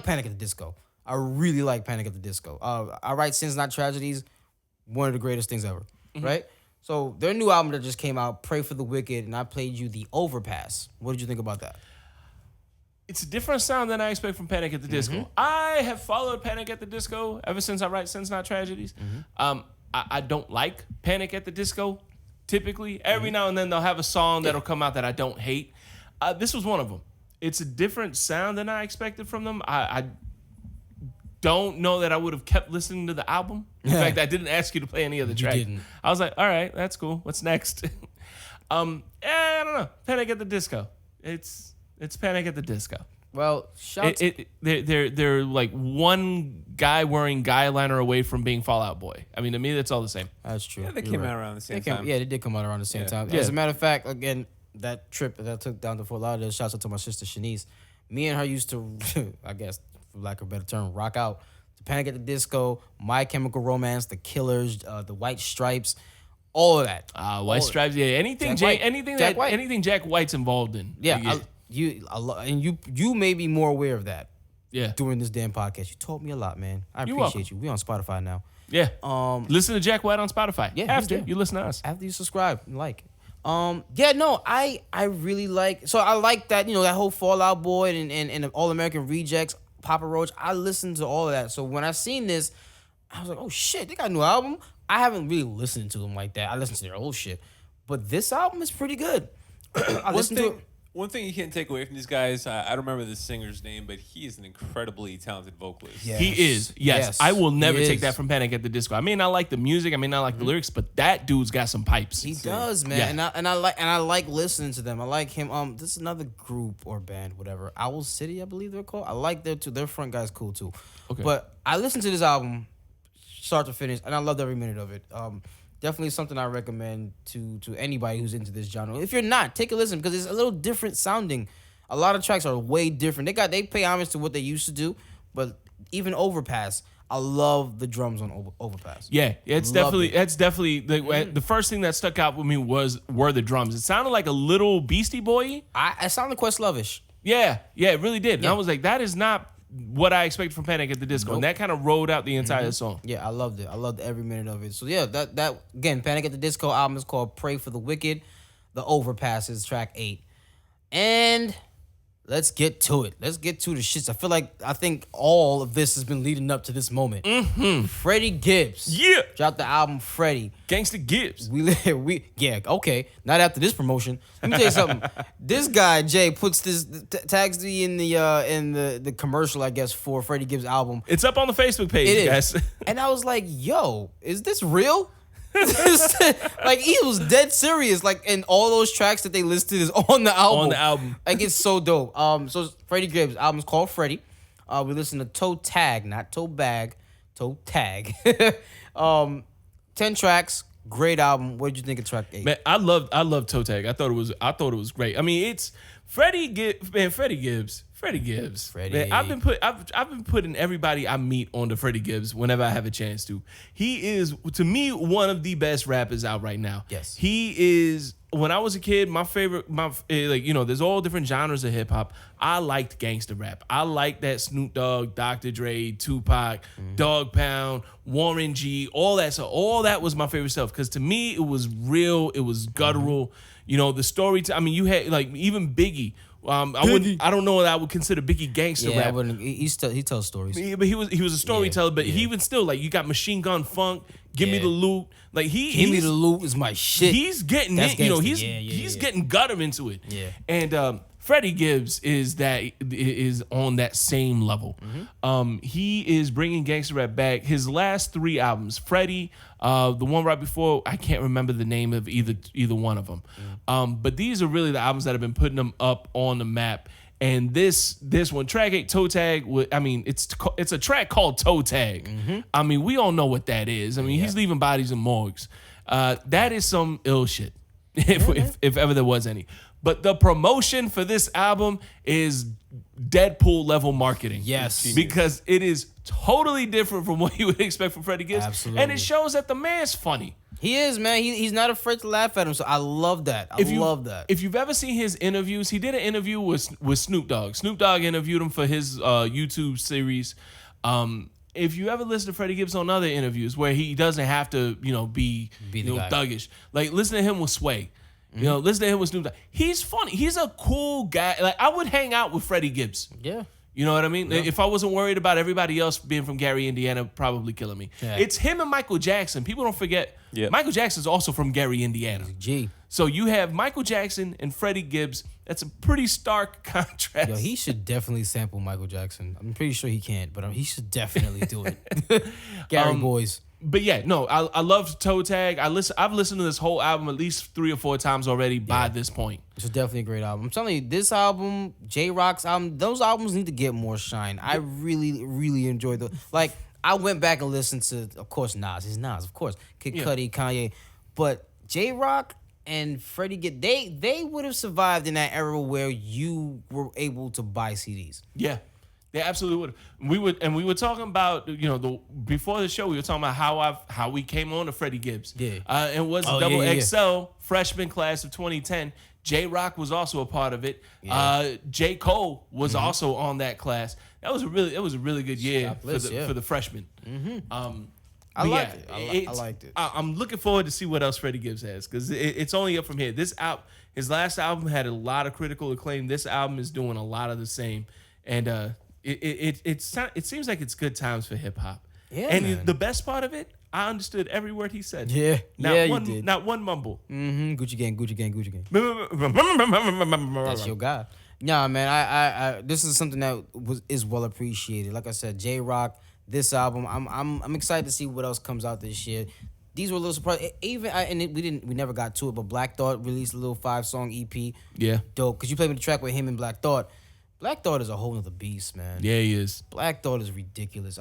Panic at the Disco. I really like Panic at the Disco. I write Sins Not Tragedies, one of the greatest things ever, right? So their new album that just came out, Pray for the Wicked, and I played you The Overpass. What did you think about that? It's a different sound than I expect from Panic at the Disco. I have followed Panic at the Disco ever since I write Sins Not Tragedies. I don't like Panic at the Disco, typically. Every now and then they'll have a song that'll come out that I don't hate. This was one of them. It's a different sound than I expected from them. I don't know that I would have kept listening to the album. In fact, I didn't ask you to play any of the track. didn't. I was like, all right, that's cool. What's next? I don't know. Panic at the Disco. It's Panic at the Disco. Well, They're like one guy wearing guy liner away from being Fall Out Boy. I mean, to me, that's all the same. That's true. Yeah, they came out around the same time. Yeah, they did come out around the same time. Yeah. As a matter of fact, again, that trip that I took down to Fort Lauderdale, shouts out to my sister Shanice. Me and her used to, I guess, for lack of a better term, rock out to Panic at the Disco, My Chemical Romance, The Killers, the White Stripes, all of that. White Stripes, yeah. Anything Jack White. anything Jack White's involved in. Yeah, you made me more aware of that. Yeah. During this damn podcast, you taught me a lot, man. I appreciate you. We on Spotify now. Yeah. Listen to Jack White on Spotify. Yeah, After yeah. you listen to us. After you subscribe and like. Yeah, no, I really like. So I like that that whole Fall Out Boy and the All American Rejects, Papa Roach. I listened to all of that. So when I seen this, I was like, oh shit, they got a new album. I haven't really listened to them like that. I listened to their old shit, but this album is pretty good. I listened to it. One thing you can't take away from these guys, I don't remember the singer's name, but he is an incredibly talented vocalist. Yeah. He is. Yes. I will never take that from Panic at the Disco. I may not like the music, I may not like the lyrics, but that dude's got some pipes. He does, man. Yeah. And I like listening to them. I like him. This is another group or band, whatever. Owl City, I believe they're called. I like them too. Their front guy's cool too. Okay. But I listened to this album start to finish, and I loved every minute of it. Definitely something I recommend to anybody who's into this genre. If you're not, take a listen because it's a little different sounding. A lot of tracks are way different. They pay homage to what they used to do, but even Overpass, I love the drums on Overpass. Yeah, it's Loved definitely it. the first thing that stuck out with me were the drums. It sounded like a little Beastie Boy. I sounded Questlovish. Yeah, it really did. And Yeah. I was like, that is not what I expected from Panic at the Disco. Nope. And that kind of rode out the entire song. Yeah, I loved it. I loved every minute of it. So yeah, that again, Panic at the Disco album is called Pray for the Wicked. The Overpass is track 8. And let's get to it. Let's get to the shits. I think all of this has been leading up to this moment. Freddie Gibbs. Yeah. Dropped the album Freddie. Gangsta Gibbs. Okay. Not after this promotion. Let me tell you something. This guy Jay puts this tags me in the commercial, I guess, for Freddie Gibbs album. It's up on the Facebook page, It guys. is. And I was like, yo, is this real? Like, he was dead serious. Like, and all those tracks that they listed is on the album. On the album. Like, it's so dope. So Freddie Gibbs album's called Freddie. We listen to Toe Tag, not Toe Bag, Toe Tag. 10 tracks, great album. What did you think of track 8? Man, I love Toe Tag. I thought it was great. I mean, it's Freddie Gibbs. Freddie. Man, I've been putting everybody I meet on to Freddie Gibbs whenever I have a chance to. He is, to me, one of the best rappers out right now. Yes. He is. When I was a kid, there's all different genres of hip hop. I liked gangster rap. I liked that Snoop Dogg, Dr. Dre, Tupac, Dogg Pound, Warren G, all that. So all that was my favorite stuff because to me it was real. It was guttural. You know, the story. You had like even Biggie. I don't know that I would consider Biggie gangster Yeah, I rap. wouldn't. He tells stories. But he was a storyteller. But yeah. even still, like you got Machine Gun Funk, Give Me Yeah. the Loot. Like Give Me the Loot is my shit. He's getting That's it. You know, gangster. he's Yeah. getting gutter into it. Yeah. And Freddie Gibbs is on that same level. He is bringing gangster rap back. His last 3 albums, Freddie, the one right before, I can't remember the name of either one of them. But these are really the albums that have been putting them up on the map. And this one, track 8, Toe Tag, it's a track called Toe Tag. I mean, we all know what that is. I mean, he's leaving bodies in morgues. That is some ill shit, if ever there was any. But the promotion for this album is Deadpool level marketing. Yes. Because it is totally different from what you would expect from Freddie Gibbs. Absolutely. And it shows that the man's funny. He is, man. He's not afraid to laugh at him. So I love that. I love that. If you've ever seen his interviews, he did an interview with Snoop Dogg. Snoop Dogg interviewed him for his YouTube series. If you ever listen to Freddie Gibbs on other interviews where he doesn't have to, be the guy. thuggish. Like listen to him with Sway. Listen to him with Snoop Dogg. He's funny. He's a cool guy. Like I would hang out with Freddie Gibbs. Yeah. You know what I mean? Yeah. If I wasn't worried about everybody else being from Gary, Indiana, probably killing me. Yeah. It's him and Michael Jackson. People don't forget. Yeah. Michael Jackson's also from Gary, Indiana. G. So you have Michael Jackson and Freddie Gibbs. That's a pretty stark contrast. Yo, he should definitely sample Michael Jackson. I'm pretty sure he can't, but he should definitely do it. Gary Boys. But yeah, no, I love Toe Tag. I've listened to this whole album at least 3 or 4 times already by this point. It's definitely a great album. I'm telling you, this album, J-Rock's album, those albums need to get more shine. I really, really enjoyed them. Like, I went back and listened to, of course, Nas. It's Nas, of course. Kid Cudi, Kanye. But J-Rock and Freddie Gibbs, they would have survived in that era where you were able to buy CDs. Yeah. They absolutely would. We were talking about, before the show, we were talking about how we came on to Freddie Gibbs. Yeah. It was Double XL freshman class of 2010. J-Rock was also a part of it. Yeah. J. Cole was also on that class. That was a really good year for the freshmen. I liked it. I liked it. I'm looking forward to see what else Freddie Gibbs has because it's only up from here. His last album had a lot of critical acclaim. This album is doing a lot of the same, and it seems like it's good times for hip hop. Yeah, and man. The best part of it, I understood every word he said. Yeah, you did. Not one mumble. Gucci gang. That's your guy. Nah, man. I this is something that is well appreciated. Like I said, J-Rock. This album, I'm excited to see what else comes out this year. These were a little surprised. We never got to it, but Black Thought released a little 5-song EP. Yeah, dope. Cause you played me the track with him and Black Thought. Black Thought is a whole nother beast, man. Yeah, he is. Black Thought is ridiculous.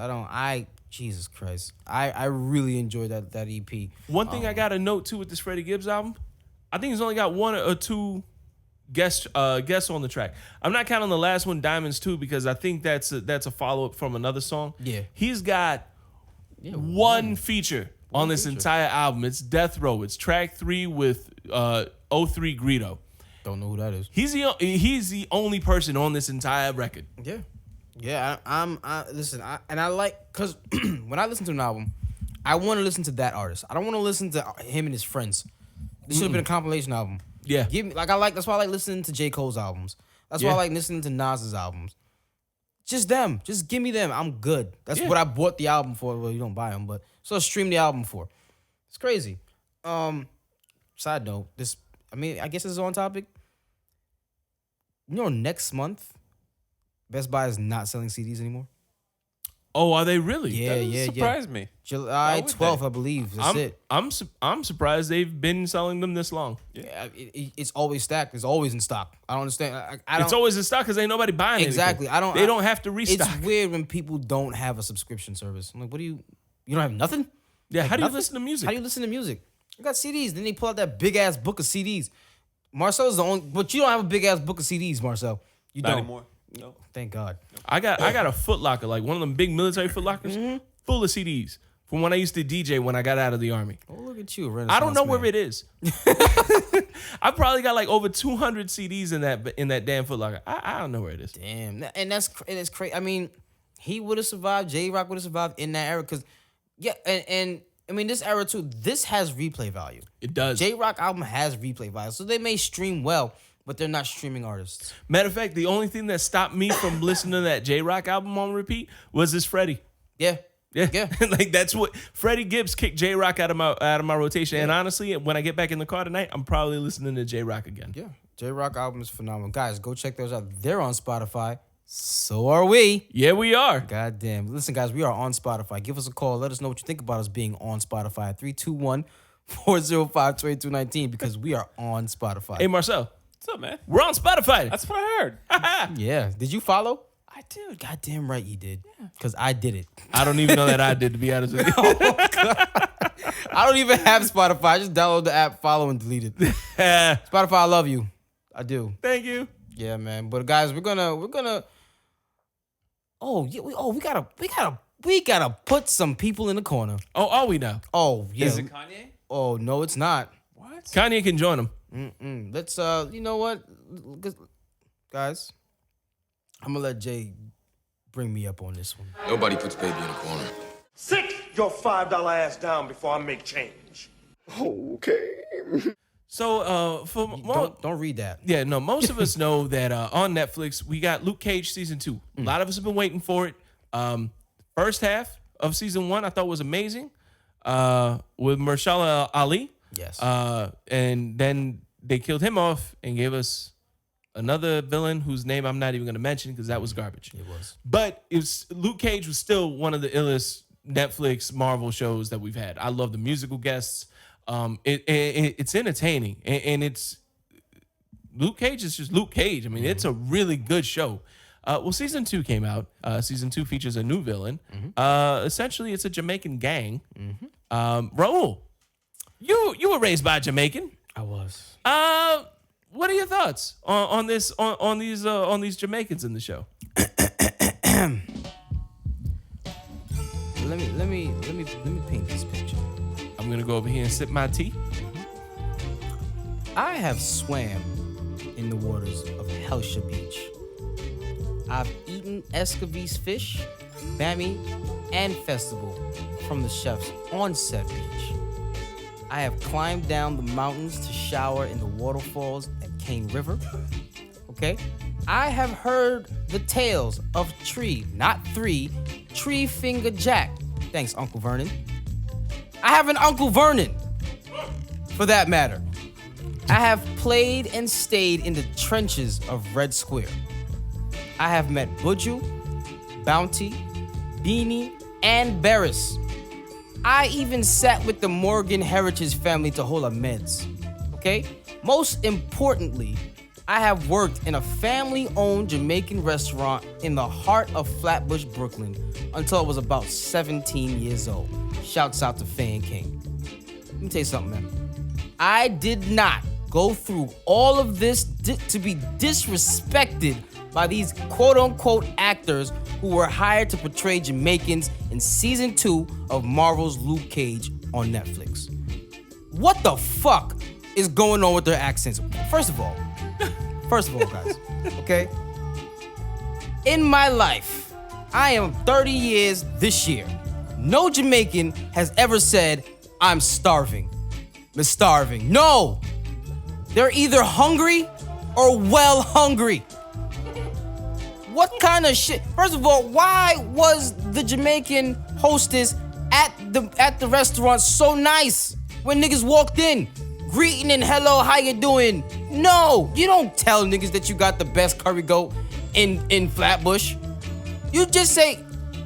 Jesus Christ. I really enjoyed that EP. One thing I got to note too with this Freddie Gibbs album, I think he's only got 1 or 2 guests on the track. I'm not counting the last one, Diamonds 2, because I think that's a follow up from another song. Yeah. He's got one feature on this entire album. It's Death Row. It's track 3 with 03 Greedo. Don't know who that is. He's the only person on this entire record. Yeah. Yeah, I like, because when I listen to an album, I want to listen to that artist. I don't want to listen to him and his friends. This should have been a compilation album. Yeah. That's why I like listening to J. Cole's albums. That's why I like listening to Nas's albums. Just them. Just give me them. I'm good. That's what I bought the album for. Well, you don't buy them, but so I stream the album for. It's crazy. Side note, I guess this is on topic. You know, next month, Best Buy is not selling CDs anymore. Oh, are they really? Yeah. Surprised me. July 12th, I believe. That's it. I'm surprised they've been selling them this long. Yeah, it's always stacked. It's always in stock. I don't understand. I don't, It's always in stock because ain't nobody buying it. exactly. They don't have to restock. It's weird when people don't have a subscription service. I'm like, what do you don't have nothing? Yeah, Like how do you nothing? listen to music? How do you listen to music? I got CDs. Then they pull out that big ass book of CDs. Marcel's the only, but you don't have a big ass book of CDs, Marcel. You Not don't. anymore. No. Thank God. I got a Foot Locker, like one of them big military Foot Lockers, full of CDs from when I used to DJ when I got out of the Army. Oh, look at you, I don't know Renaissance where man. it is. I probably got like over 200 CDs in that damn Foot Locker. I don't know where it is. Damn, and it's crazy. I mean, he would have survived. J-Rock would have survived in that era because, and I mean this era too. This has replay value. It does. J-Rock album has replay value, so they may stream well, but they're not streaming artists. Matter of fact, the only thing that stopped me from listening to that J-Rock album on repeat was this Freddie. Yeah. Like that's what Freddie Gibbs kicked J-Rock out of my rotation. And honestly, when I get back in the car tonight, I'm probably listening to J-Rock again. Yeah. J-Rock album is phenomenal. Guys, go check those out. They're on Spotify. So are we. Yeah, we are. God damn. Listen, guys, we are on Spotify. Give us a call. Let us know what you think about us being on Spotify. 321-405-2219 because we are on Spotify. Hey, Marcel. What's up, man? We're on Spotify. That's what I heard. Yeah. Did you follow? I did. God damn right you did. Because I did it. I don't even know that I did, to be honest with you. I don't even have Spotify. I just download the app, follow, and delete it. Spotify, I love you. I do. Thank you. Yeah, man. But guys, we're gonna. Oh yeah. We gotta put some people in the corner. Oh, are we now? Oh yeah. Is it Kanye? Oh no, it's not. What? Kanye can join him. Let's. You know what, guys. I'm gonna let Jay bring me up on this one. Nobody puts baby in a corner. Sit your $5 ass down before I make change. Okay. So, Don't read that. yeah, no, most of us know that on Netflix we got Luke Cage season 2. A lot of us have been waiting for it. First half of season 1 I thought was amazing, with Mahershala Ali. Yes. And then they killed him off and gave us another villain whose name I'm not even going to mention because that was garbage. It was. But Luke Cage was still one of the illest Netflix Marvel shows that we've had. I love the musical guests. It's entertaining, and it's Luke Cage is just Luke Cage. I mean, it's a really good show. Well, season 2 came out. Season 2 features a new villain. Essentially, it's a Jamaican gang. Raul, you were raised by a Jamaican. I was. What are your thoughts on these Jamaicans in the show? Let me paint this picture. I'm gonna go over here and sip my tea. I have swam in the waters of Helsha Beach. I've eaten Escovitch fish, bami, and festival from the chefs on said beach. I have climbed down the mountains to shower in the waterfalls at Cane River. Okay? I have heard the tales of Tree Finger Jack. Thanks, Uncle Vernon. I have an Uncle Vernon, for that matter. I have played and stayed in the trenches of Red Square. I have met Buju, Bounty, Beanie, and Barris. I even sat with the Morgan Heritage family to hold a meds. Okay? Most importantly, I have worked in a family-owned Jamaican restaurant in the heart of Flatbush, Brooklyn, until I was about 17 years old. Shouts out to Fan King. Let me tell you something, man. I did not go through all of this to be disrespected by these quote-unquote actors who were hired to portray Jamaicans in season 2 of Marvel's Luke Cage on Netflix. What the fuck is going on with their accents? First of all, guys, okay? In my life, I am 30 years this year. No Jamaican has ever said, I'm starving. I'm starving. No! They're either hungry or well hungry. What kind of shit? First of all, why was the Jamaican hostess at the restaurant so nice when niggas walked in? Greeting and hello, how you doing? No, you don't tell niggas that you got the best curry goat in Flatbush. You just say,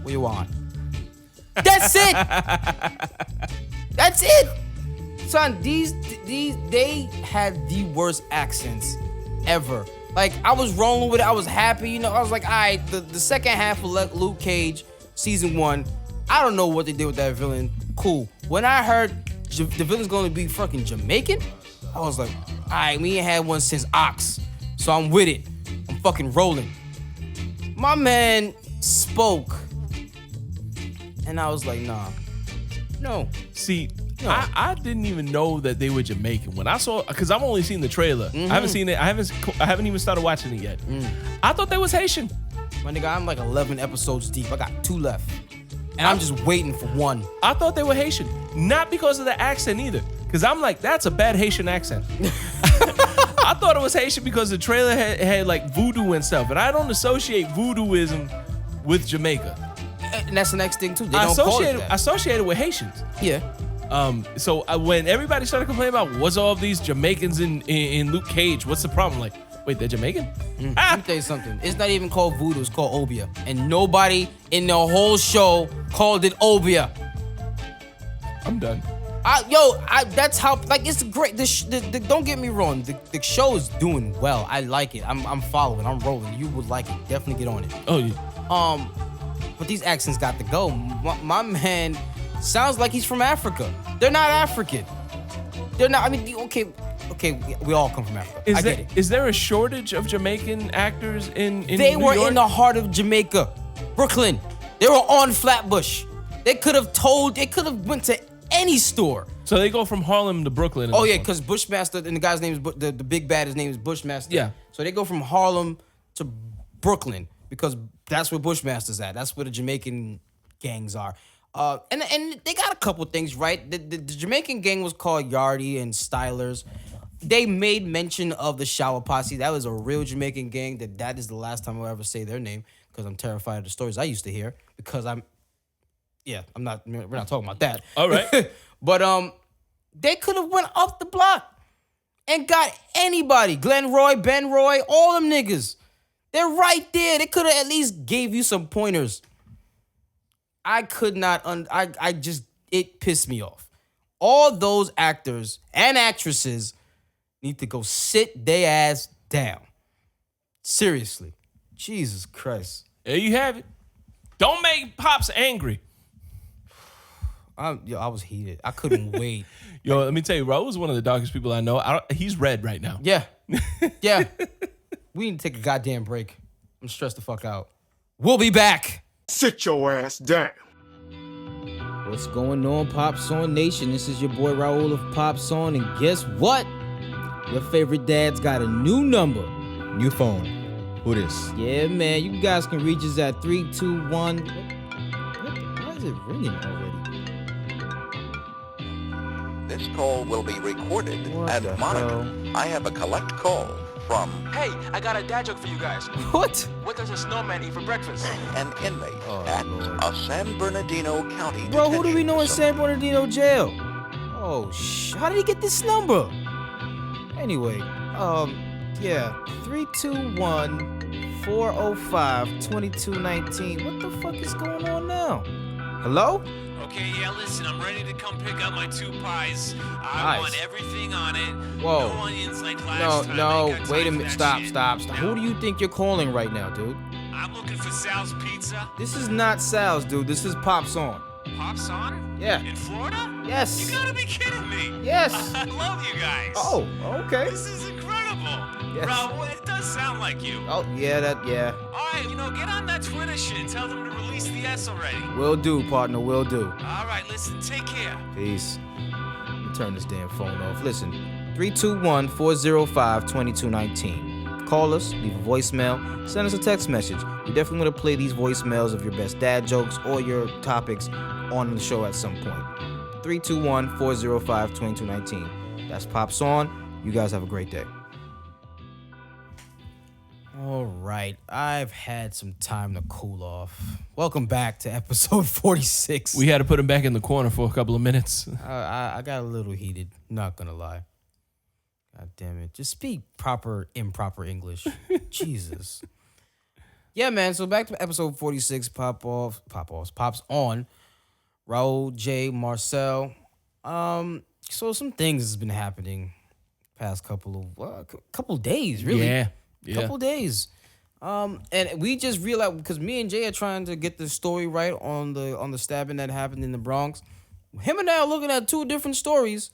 what you want? That's it. That's it. Son, they had the worst accents ever. Like, I was rolling with it. I was happy. You know, I was like, all right, the second half of Luke Cage, season 1, I don't know what they did with that villain. Cool. When I heard the villain's going to be fucking Jamaican, I was like, all right, we ain't had one since Ox. So I'm with it. I'm fucking rolling. My man spoke. And I was like, nah. No. See, No. I didn't even know that they were Jamaican when I saw, because I've only seen the trailer. I haven't seen it. I haven't even started watching it yet. I thought they was Haitian. My nigga, I'm like 11 episodes deep. I got 2 left. And I'm just waiting for 1. I thought they were Haitian, not because of the accent either. Because I'm like, that's a bad Haitian accent. I thought it was Haitian because the trailer had like voodoo and stuff, and I don't associate voodooism with Jamaica. And that's the next thing too. They I don't call it that. associate it with Haitians. Yeah. So when everybody started complaining about what's all of these Jamaicans in Luke Cage, what's the problem? Like, wait, they're Jamaican? Let me tell you something. It's not even called voodoo. It's called obia. And nobody in the whole show called it obia. I'm done. That's how, like, it's great. Don't get me wrong. The show is doing well. I like it. I'm following. I'm rolling. You would like it. Definitely get on it. Oh, yeah. But these accents got to go. My man sounds like he's from Africa. They're not African. They're not. I mean, okay, we all come from Africa. I get it. Is there a shortage of Jamaican actors in They New were York? in the heart of Jamaica, Brooklyn. They were on Flatbush. They could have went to any store. So they go from Harlem to Brooklyn. Oh yeah, because Bushmaster and the guy's name is the big bad. His name is Bushmaster. Yeah. So they go from Harlem to Brooklyn because that's where Bushmaster's at. That's where the Jamaican gangs are. And they got a couple things right. The Jamaican gang was called Yardie and Stylers. They made mention of the Shower Posse. That was a real Jamaican gang. That is the last time I'll ever say their name because I'm terrified of the stories I used to hear. Because we're not talking about that. All right. But they could have went up the block and got anybody. Glenn Roy, Ben Roy, all them niggas. They're right there. They could have at least gave you some pointers. I could not, it pissed me off. All those actors and actresses need to go sit their ass down. Seriously. Jesus Christ. There you have it. Don't make Pops angry. I was heated. I couldn't wait. Yo, let me tell you, Raul is one of the darkest people I know. He's red right now. Yeah. Yeah. We need to take a goddamn break. I'm stressed the fuck out. We'll be back. Sit your ass down. What's going on, Pop Song Nation? This is your boy Raul of Pop Song, and guess what? Your favorite dad's got a new number. New phone. Who this? Yeah, man. You guys can reach us at 321. Why is it ringing already? This call will be recorded What and the monitored. hell? I have a collect call from Hey, I got a dad joke for you guys. What? What does a snowman eat for breakfast? an inmate at Lord. a San Bernardino County Bro, who do we detention know in facility. San Bernardino jail? Oh, how did he get this number? Anyway, yeah, 321-405-2219. What the fuck is going on now? Hello? Okay, yeah, listen, I'm ready to come pick up my 2 pies. I Nice. want everything on it. Whoa. No onions like last time. I No, ain't got wait a time for minute. that Stop. shit. Who do you think you're calling right now, dude? I'm looking for Sal's Pizza. This is not Sal's, dude. This is Pop's on. Pops on? Yeah. In Florida? Yes. You gotta be kidding me. Yes. I love you guys. Oh, okay. This is incredible. Yes. Raul, it does sound like you. Oh, yeah, yeah. All right, get on that Twitter shit. Tell them to release the S already. Will do, partner, will do. All right, listen, take care. Peace. Let me turn this damn phone off. Listen, 321-405-2219. Call us, leave a voicemail, send us a text message. We definitely want to play these voicemails of your best dad jokes or your topics on the show at some point. 321-405-2219. That's Pops On. You guys have a great day. All right, I've had some time to cool off. Welcome back to episode 46. We had to put him back in the corner for a couple of minutes. I got a little heated, not gonna lie. God damn it. Just speak proper, improper English. Jesus. Yeah, man, so back to episode 46, Pops on. Raul, Jay, Marcel. So some things has been happening past couple of days, really. Yeah. Couple days. And we just realized, because me and Jay are trying to get the story right on the stabbing that happened in the Bronx. Him and I are looking at two different stories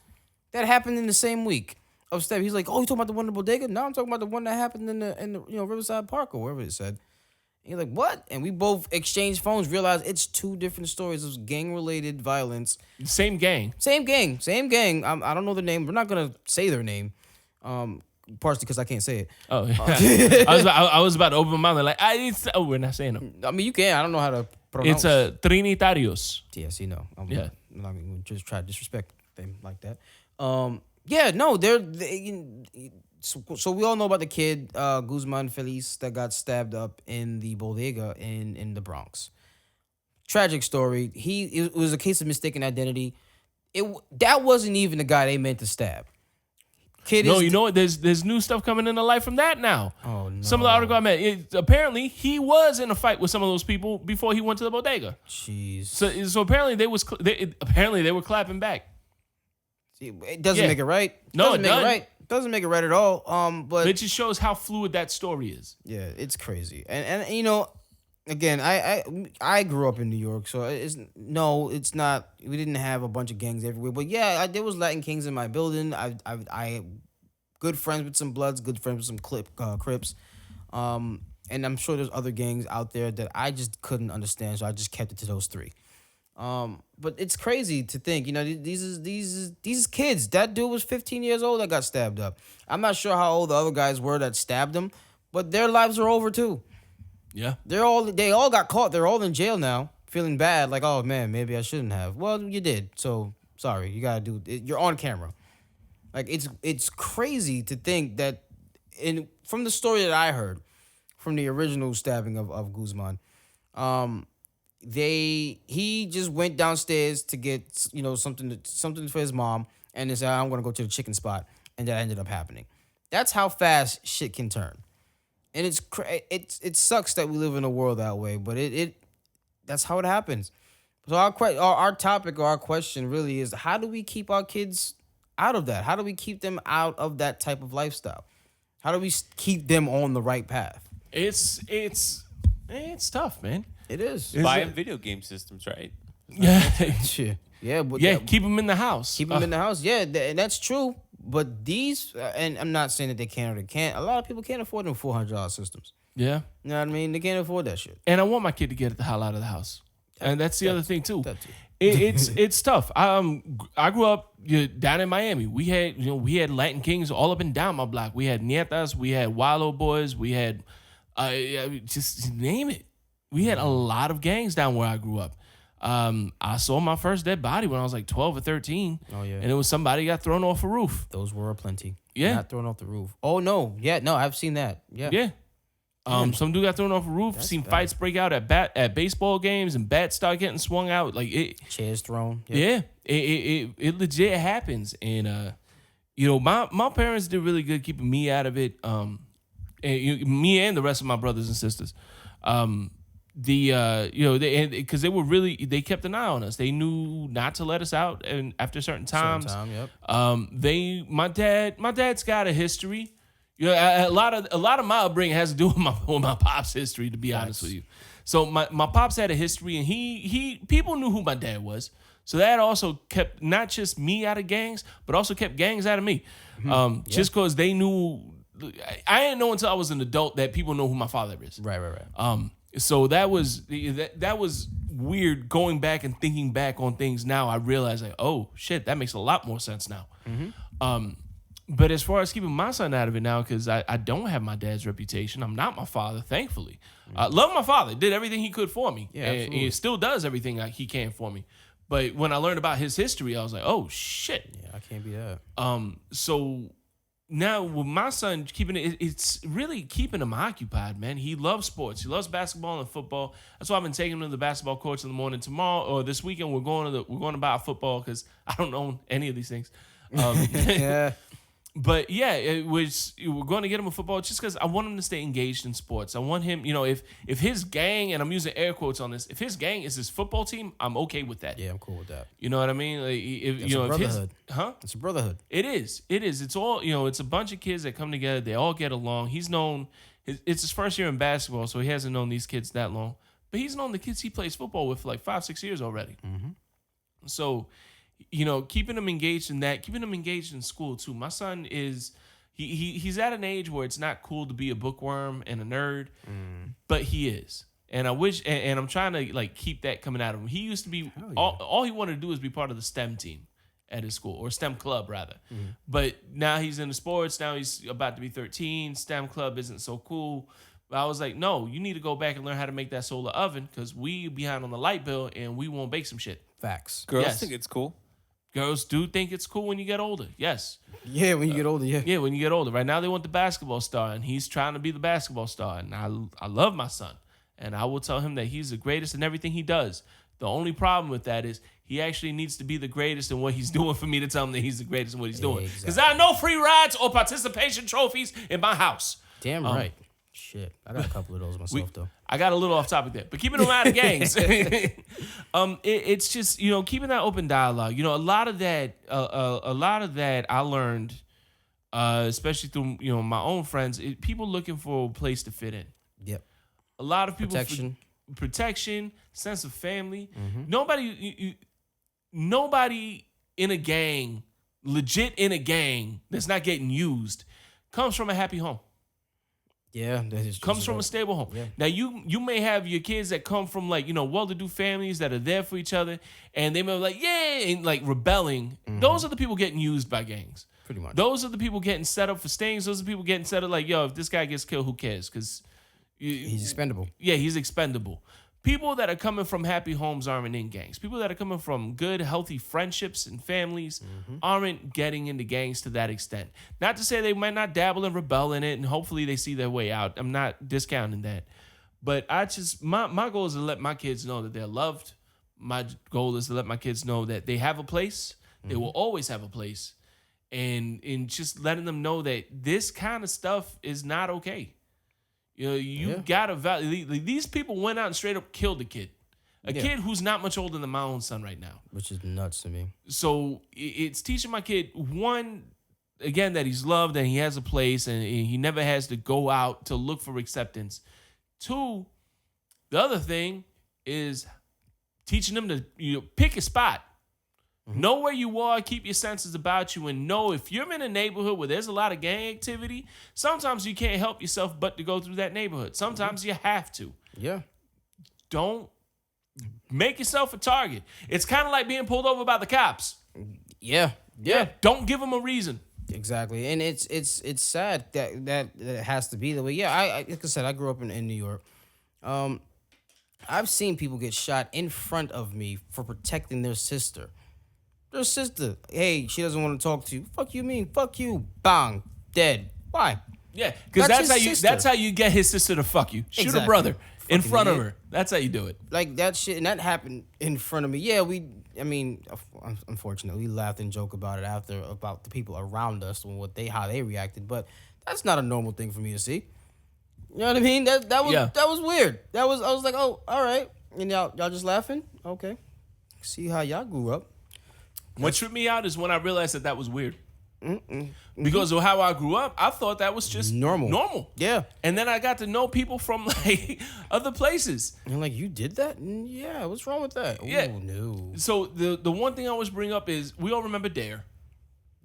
that happened in the same week of stabbing. He's like, "Oh, you talking about the one in the bodega?" No, I'm talking about the one that happened in the Riverside Park or wherever it said. And he's like, "What?" And we both exchanged phones, realized it's two different stories of gang-related violence. Same gang. Same gang. I don't know the name. We're not gonna say their name. Partially because I can't say it. Oh, I was about to open my mouth like, we're not saying them. I mean, you can. I don't know how to pronounce. It's Trinitarios. Yes, you know. Yeah. I'm not even just try to disrespect them like that. Yeah, no, so we all know about the kid, Guzman Feliz, that got stabbed up in the bodega in the Bronx. Tragic story. It was a case of mistaken identity. That wasn't even the guy they meant to stab. You know what? There's new stuff coming into light from that now. Oh, no. Some of the article I met, apparently he was in a fight with some of those people before he went to the bodega. Jeez. So apparently they were clapping back. It doesn't make it right. No, it doesn't. Doesn't make it right at all. But it just shows how fluid that story is. Yeah, it's crazy. And you know, again, I grew up in New York, so it's not. We didn't have a bunch of gangs everywhere, but yeah, there was Latin Kings in my building. I good friends with some Bloods, good friends with some Crips, and I'm sure there's other gangs out there that I just couldn't understand, so I just kept it to those three. But it's crazy to think, you know, these kids. That dude was 15 years old that got stabbed up. I'm not sure how old the other guys were that stabbed him, but their lives are over too. Yeah. They all got caught. They're all in jail now, feeling bad, like, oh man, maybe I shouldn't have. Well, you did. So sorry, you gotta do it. You're on camera. Like it's crazy to think that from the story that I heard from the original stabbing of Guzman, he just went downstairs to get something for his mom, and they said, I'm gonna go to the chicken spot, and that ended up happening. That's how fast shit can turn. And it sucks that we live in a world that way, but that's how it happens. So our topic or our question really is, how do we keep our kids out of that? How do we keep them out of that type of lifestyle? How do we keep them on the right path? It's tough, man. It is. Buy them video game systems, right? Yeah. Yeah, but keep them in the house. Keep them in the house. Yeah, and that's true. But these, and I'm not saying that they can or they can't. A lot of people can't afford them $400 systems. Yeah. You know what I mean? They can't afford that shit. And I want my kid to get the hell out of the house. And that's the other thing too. That too. It's tough. I grew up down in Miami. We had Latin Kings all up and down my block. We had Nietas, we had Wallow Boys, we had just name it. We had a lot of gangs down where I grew up. I saw my first dead body when I was like 12 or 13. Oh, yeah. And it was somebody got thrown off a roof. Those were plenty. Yeah. Not thrown off the roof. Oh, no. Yeah, no, I've seen that. Yeah. Yeah. Some dude got thrown off a roof. Seen bad. Fights break out at baseball games, and bats start getting swung out. Like chairs thrown. Yep. Yeah. It legit happens. And my parents did really good keeping me out of it. And me and the rest of my brothers and sisters. Because they kept an eye on us. They knew not to let us out, and after certain times. Yep. My dad's got a history. A lot of my upbringing has to do with my pop's history, to be honest with you. So my pops had a history, and he people knew who my dad was. So that also kept not just me out of gangs, but also kept gangs out of me. Just because they knew. I didn't know until I was an adult that people know who my father is. Right. So that was weird going back and thinking back on things now. I realize, like, oh shit, that makes a lot more sense now. But as far as keeping my son out of it now, because I don't have my dad's reputation. I'm not my father, thankfully. I love my father. Did everything he could for me. Yeah, and he still does everything he can for me. But when I learned about his history, I was like, oh shit. Yeah, I can't be that. So now with my son keeping it's really keeping him occupied, man. He loves sports. He loves basketball and football. That's why I've been taking him to the basketball courts in the morning. Tomorrow or this weekend we're going to buy football because I don't own any of these things. Yeah. But yeah, we're going to get him a football just because I want him to stay engaged in sports. I want him, if his gang, and I'm using air quotes on this, if his gang is his football team, I'm okay with that. Yeah, I'm cool with that. You know what I mean? Like, It's a brotherhood. It's a brotherhood. It is. It's all, it's a bunch of kids that come together. They all get along. He's known, it's his first year in basketball, so he hasn't known these kids that long. But he's known the kids he plays football with for like 5-6 years already. Mm-hmm. So, keeping them engaged in that, keeping them engaged in school too. My son is, he's at an age where it's not cool to be a bookworm and a nerd, but he is. And I wish, and I'm trying to like keep that coming out of him. He used to be, all he wanted to do is be part of the STEM team at his school, or STEM club rather. But now he's into sports. Now he's about to be 13. STEM club isn't so cool. But I was like, no, you need to go back and learn how to make that solar oven because we behind on the light bill and we won't bake some shit. Facts. Girls think it's cool. Girls do think it's cool when you get older. Yes. Yeah, when you get older, yeah. Yeah, when you get older. Right now they want the basketball star, and he's trying to be the basketball star. And I love my son. And I will tell him that he's the greatest in everything he does. The only problem with that is he actually needs to be the greatest in what he's doing for me to tell him that he's the greatest in what he's doing. Because there are no free rides or participation trophies in my house. Damn right. Shit. I got a couple of those myself, though. I got a little off topic there, but keeping them out of gangs. It's just, keeping that open dialogue. A lot of that I learned, especially through, my own friends, people looking for a place to fit in. Yep. A lot of people Protection. sense of family. Mm-hmm. Nobody in a gang, legit in a gang that's not getting used, comes from a happy home. Yeah, that is comes from a stable home. Yeah. Now you may have your kids that come from like well-to-do families that are there for each other, and they may be like and like rebelling. Mm-hmm. Those are the people getting used by gangs. Pretty much. Those are the people getting set up for stings. Those are the people getting set up like, if this guy gets killed, who cares? Because he's expendable. Yeah, he's expendable. People that are coming from happy homes aren't in gangs. People that are coming from good, healthy friendships and families aren't getting into gangs to that extent. Not to say they might not dabble and rebel in it, and hopefully they see their way out. I'm not discounting that. But my goal is to let my kids know that they're loved. My goal is to let my kids know that they have a place. They will always have a place. And just letting them know that this kind of stuff is not okay. You gotta value. These people went out and straight up killed a kid. A kid who's not much older than my own son right now. Which is nuts to me. So it's teaching my kid, one, again, that he's loved and he has a place and he never has to go out to look for acceptance. Two, the other thing is teaching them to pick a spot. Mm-hmm. Know where you are, keep your senses about you, and know if you're in a neighborhood where there's a lot of gang activity, sometimes you can't help yourself but to go through that neighborhood. Sometimes you have to. Yeah. Don't make yourself a target. It's kind of like being pulled over by the cops. Yeah. Don't give them a reason. Exactly. And it's sad that has to be the way. Yeah, I like I said, I grew up in New York. I've seen people get shot in front of me for protecting their sister. Their sister, hey, she doesn't want to talk to you. Fuck you mean? Fuck you. Bang. Dead. Why? Yeah, because that's how you get his sister to fuck you. Shoot a brother in front of her. That's how you do it. Like that shit, and that happened in front of me. Yeah, unfortunately, we laughed and joked about it after, about the people around us and how they reacted. But that's not a normal thing for me to see. You know what I mean? That was weird. I was like, oh, all right. And y'all just laughing? Okay. See how y'all grew up. What tripped me out is when I realized that was weird. Because of how I grew up, I thought that was just normal. Yeah. And then I got to know people from like other places. And like, you did that? Yeah, what's wrong with that? Yeah. Ooh, no. So the one thing I always bring up is we all remember DARE.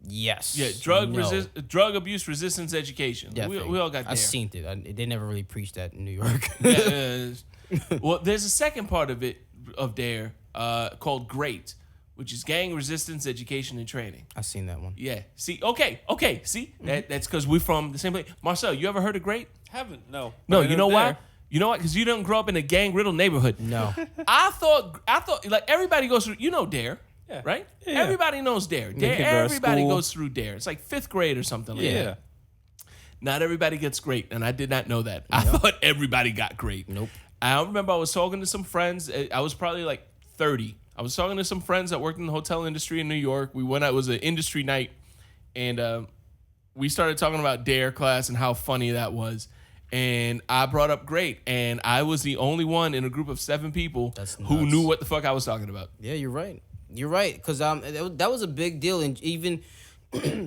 Yes. Yeah, drug abuse resistance education. We all got DARE. I seen it. They never really preached that in New York. Well, there's a second part of DARE called GREAT, which is Gang Resistance Education and Training. I seen that one. Yeah. See, okay. See, that's because we're from the same place. Marcel, you ever heard of GREAT? Haven't, no. No, you know why? You know what? Because you didn't grow up in a gang-riddled neighborhood. No. I thought like everybody goes through, DARE. Yeah. right? Yeah. Everybody knows Dare. They can go to Everybody school. goes through Dare. It's like 5th grade or something like Yeah. that. Not everybody gets great, and I did not know that. I thought everybody got great. Nope. I remember I was talking to some friends. I was probably like 30. I was talking to some friends that worked in the hotel industry in New York. We went out. It was an industry night, and we started talking about Dare class and how funny that was. And I brought up great, and I was the only one in a group of 7 people who nuts. knew what the fuck I was talking about. Yeah, you're right. You're right, because that was a big deal, and even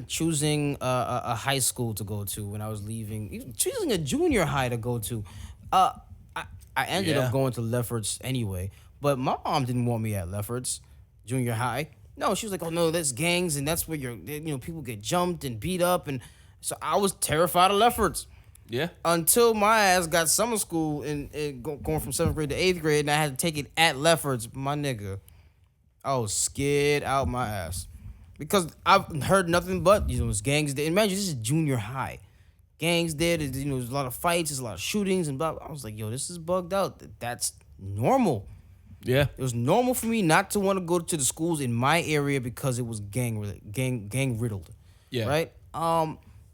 choosing a high school to go to when I was leaving, even choosing a junior high to go to. I ended up going to Lefferts anyway, but my mom didn't want me at Lefferts junior high. No, she was like, "Oh no, that's gangs, and that's where people get jumped and beat up," and so I was terrified of Lefferts. Yeah. Until my ass got summer school and going from 7th grade to 8th grade, and I had to take it at Lefferts, my nigga. I was scared out my ass because I've heard nothing but it's gangs there. Imagine this is junior high, gangs there. There's a lot of fights, there's a lot of shootings and blah. I was like, yo, this is bugged out. That's normal. Yeah. It was normal for me not to want to go to the schools in my area because it was gang riddled. Yeah. Right.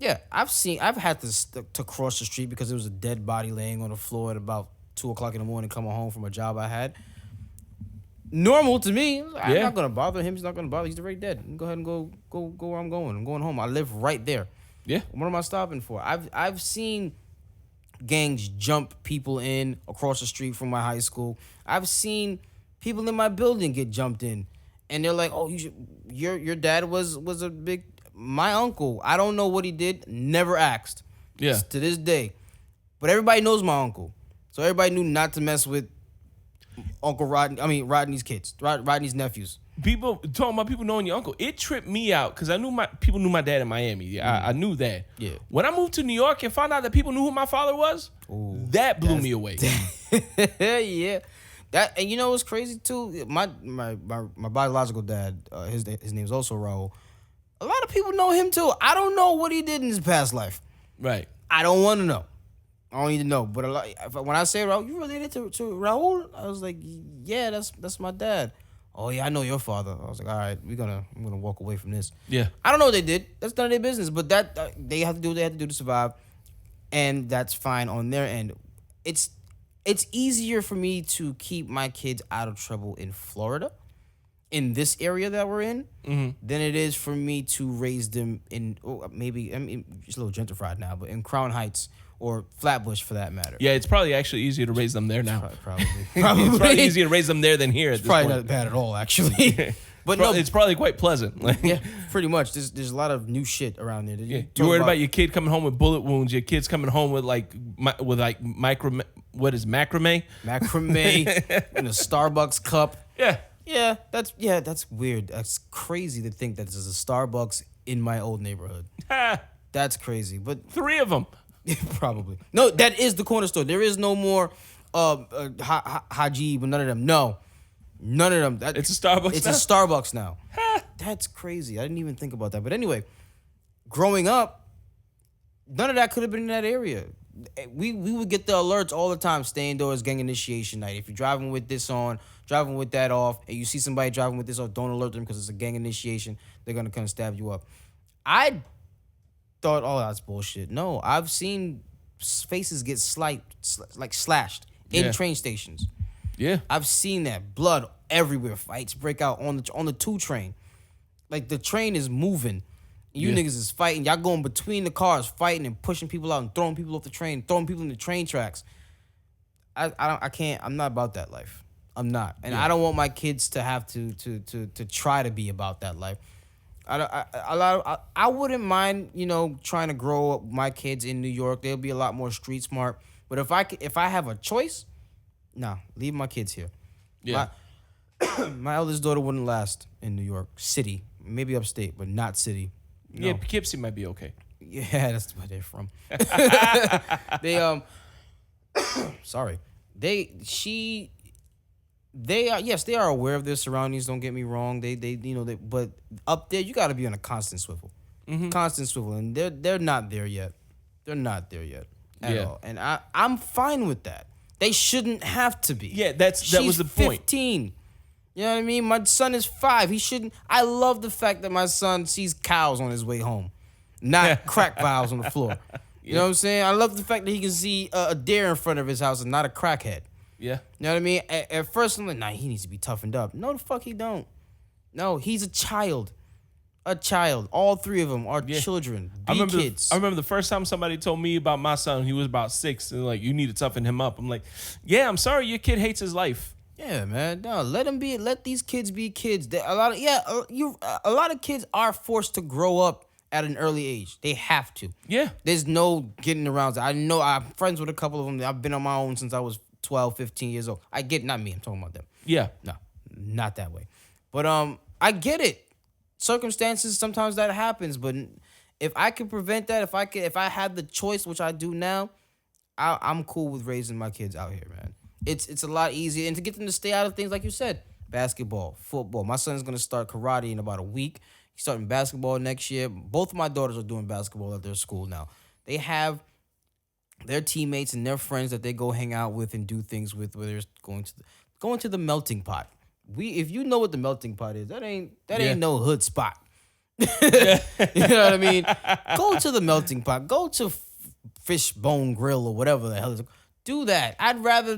Yeah, I've had to cross the street because there was a dead body laying on the floor at about 2:00 in the morning coming home from a job I had. Normal to me. I'm not gonna bother him. He's not gonna bother. He's already dead. Go ahead and go where I'm going. I'm going home. I live right there. Yeah. What am I stopping for? I've seen gangs jump people in across the street from my high school. I've seen people in my building get jumped in, and they're like, "Oh, your dad was a big." My uncle, I don't know what he did. Never asked. Yeah. To this day, but everybody knows my uncle, so everybody knew not to mess with Uncle Rodney. I mean Rodney's kids, Rodney's nephews. People talking about people knowing your uncle. It tripped me out because I knew people knew my dad in Miami. Yeah, I knew that. Yeah. When I moved to New York and found out that people knew who my father was, that blew me away. Yeah. That, and you know what's crazy too? My biological dad, his name's also Raul. A lot of people know him too. I don't know what he did in his past life. Right. I don't want to know. I don't need to know. But when I say Raul, you related to Raul? I was like, yeah, that's my dad. Oh yeah, I know your father. I was like, all right, I'm gonna walk away from this. Yeah. I don't know what they did. That's none of their business. But that they have to do what they have to do to survive, and that's fine on their end. It's easier for me to keep my kids out of trouble in Florida, in this area that we're in, than it is for me to raise them in maybe it's a little gentrified now, but in Crown Heights or Flatbush for that matter. Yeah, it's probably actually easier to raise them there now. Probably. It's probably easier to raise them there than here. At It's this probably point. not bad at all, actually. But no, It's probably quite pleasant. Like, yeah, pretty much. There's a lot of new shit around there. you worried about your kid coming home with bullet wounds. Your kid's coming home with macrame. Macrame in a Starbucks cup. Yeah. That's weird. That's crazy to think that there's a Starbucks in my old neighborhood. That's crazy. But 3 of them. probably. No, that is the corner store. There is no more Haji, but none of them. No. None of them. It's a Starbucks It's now? a Starbucks now. That's crazy. I didn't even think about that. But anyway, growing up, none of that could have been in that area. We would get the alerts all the time. Stay indoors, gang initiation night. If you're driving with this on, driving with that off, and you see somebody driving with this off, don't alert them because it's a gang initiation. They're going to come stab you up. I thought, oh, that's bullshit. No, I've seen faces get slashed in train stations. Yeah. I've seen that. Blood everywhere. Fights break out on the 2 train. Like, the train is moving. You niggas is fighting. Y'all going between the cars, fighting and pushing people out and throwing people off the train, throwing people in the train tracks. I can't. I'm not about that life. I'm not. And I don't want my kids to have to try to be about that life. I wouldn't mind, trying to grow up my kids in New York. They'll be a lot more street smart. But if I have a choice, leave my kids here. Yeah. My eldest daughter wouldn't last in New York City, maybe upstate, but not city. Yeah, Poughkeepsie might be okay. Yeah, that's where they're from. They sorry. They are aware of their surroundings, don't get me wrong. But up there you got to be on a constant swivel. Constant swivel, and they're not there yet. They're not there yet at all. And I'm fine with that. They shouldn't have to be. Yeah, that was the point. 15. You know what I mean? My son is 5. He shouldn't. I love the fact that my son sees cows on his way home, not crack vials on the floor. You know what I'm saying? I love the fact that he can see a deer in front of his house and not a crackhead. Yeah. You know what I mean? At first, I'm like, nah, he needs to be toughened up. No, the fuck he don't. No, he's a child. A child. All 3 of them are children. Kids. I remember the first time somebody told me about my son. He was about 6, and like, you need to toughen him up. I'm like, yeah, I'm sorry, your kid hates his life. Yeah, man. No, let these kids be kids. A lot of kids are forced to grow up at an early age. They have to. Yeah. There's no getting around. I know I'm friends with a couple of them. I've been on my own since I was 12, 15 years old. I get, not me, I'm talking about them. Yeah. No, not that way. But I get it. Circumstances, sometimes that happens, but if I could prevent that, if I had the choice, which I do now, I'm cool with raising my kids out here, man. It's a lot easier, and to get them to stay out of things like you said, basketball, football. My son's gonna start karate in about a week. He's starting basketball next year. Both of my daughters are doing basketball at their school now. They have their teammates and their friends that they go hang out with and do things with, whether it's going to the melting pot. If you know what the melting pot is, that ain't no hood spot. You know what I mean? Go to the melting pot. Go to Fishbone Grill or whatever the hell it is. Do that. I'd rather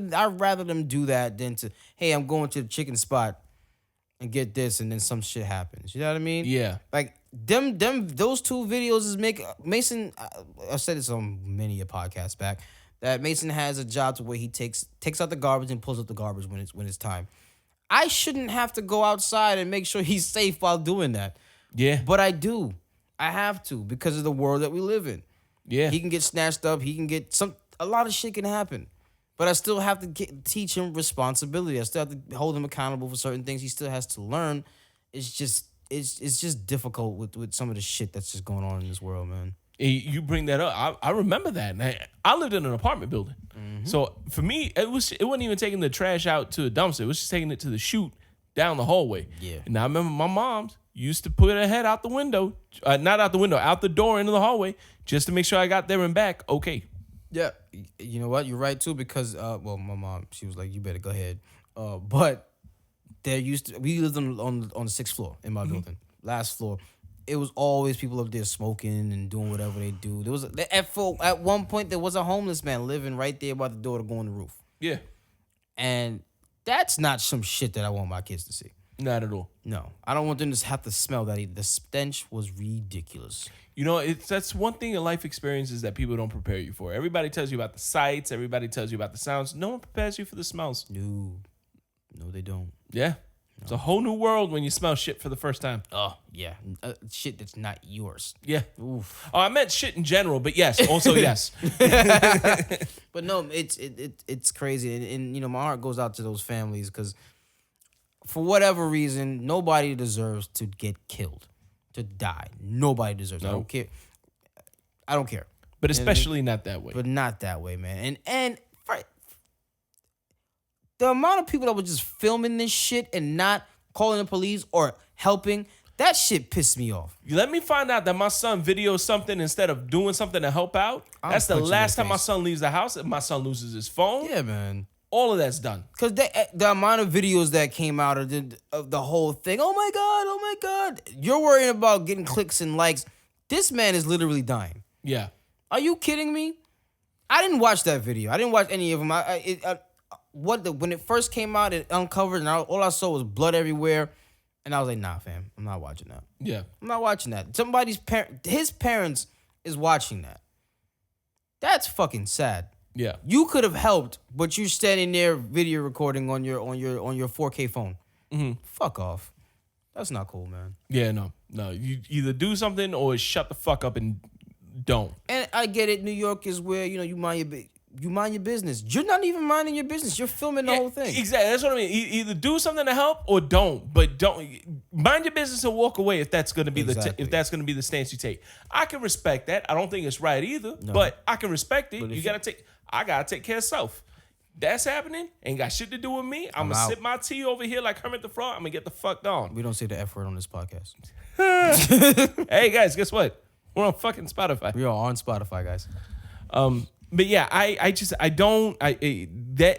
them do that than to, hey, I'm going to the chicken spot and get this, and then some shit happens. You know what I mean? Yeah. Like those 2 videos is Mason. I said this on many a podcast back that Mason has a job to where he takes out the garbage and pulls up the garbage when it's time. I shouldn't have to go outside and make sure he's safe while doing that. Yeah. But I do. I have to because of the world that we live in. Yeah. He can get snatched up. He can get a lot of shit can happen. But I still have to teach him responsibility. I still have to hold him accountable for certain things. He still has to learn. It's just difficult with some of the shit that's just going on in this world, man. You bring that up. I remember that. I lived in an apartment building. Mm-hmm. So for me, it wasn't even taking the trash out to a dumpster. It was just taking it to the chute down the hallway. Yeah. And I remember my mom used to put her head out the window, not out the window, out the door into the hallway, just to make sure I got there and back okay. Yeah. You know what? You're right, too, because, my mom, she was like, you better go ahead. But we lived on the 6th floor in my building, last floor. It was always people up there smoking and doing whatever they do. There was at one point there was a homeless man living right there by the door to go on the roof. Yeah. And that's not some shit that I want my kids to see. Not at all. No. I don't want them to have to smell that either. The stench was ridiculous. You know, that's one thing in life experiences that people don't prepare you for. Everybody tells you about the sights. Everybody tells you about the sounds. No one prepares you for the smells. No, they don't. Yeah. No. It's a whole new world when you smell shit for the first time. Oh, yeah. Shit that's not yours. Yeah. Oof. Oh, I meant shit in general, but yes. Also, yes. But no, it's crazy. And, you know, my heart goes out to those families because for whatever reason, nobody deserves to get killed, to die. Nobody deserves. No. I don't care. But especially not that way. But not that way, man. And the amount of people that were just filming this shit and not calling the police or helping, that shit pissed me off. Let me find out that my son videos something instead of doing something to help out. That's the last time my son leaves the house. If my son loses his phone. Yeah, man. All of that's done. Because the amount of videos that came out of the whole thing, oh my God. You're worrying about getting clicks and likes. This man is literally dying. Yeah. Are you kidding me? I didn't watch that video. I didn't watch any of them. When it first came out, it uncovered, and all I saw was blood everywhere. And I was like, nah, fam, I'm not watching that. Yeah. I'm not watching that. His parents is watching that. That's fucking sad. Yeah. You could have helped, but you're standing there video recording on your 4K phone. Mm-hmm. Fuck off. That's not cool, man. Yeah, no. You either do something or shut the fuck up and don't. And I get it. New York is where you mind your business. You're not even minding your business. You're filming the whole thing. Exactly. That's what I mean. Either do something to help or don't. But don't mind your business and walk away if that's going to be if that's going to be the stance you take. I can respect that. I don't think it's right either. No. But I can respect it. I gotta take care of self. That's happening. Ain't got shit to do with me. I'm gonna sip my tea over here like Kermit the Frog. I'm gonna get the fuck gone. We don't say the F word on this podcast. Hey guys, guess what? We're on fucking Spotify. We are on Spotify, guys. But yeah,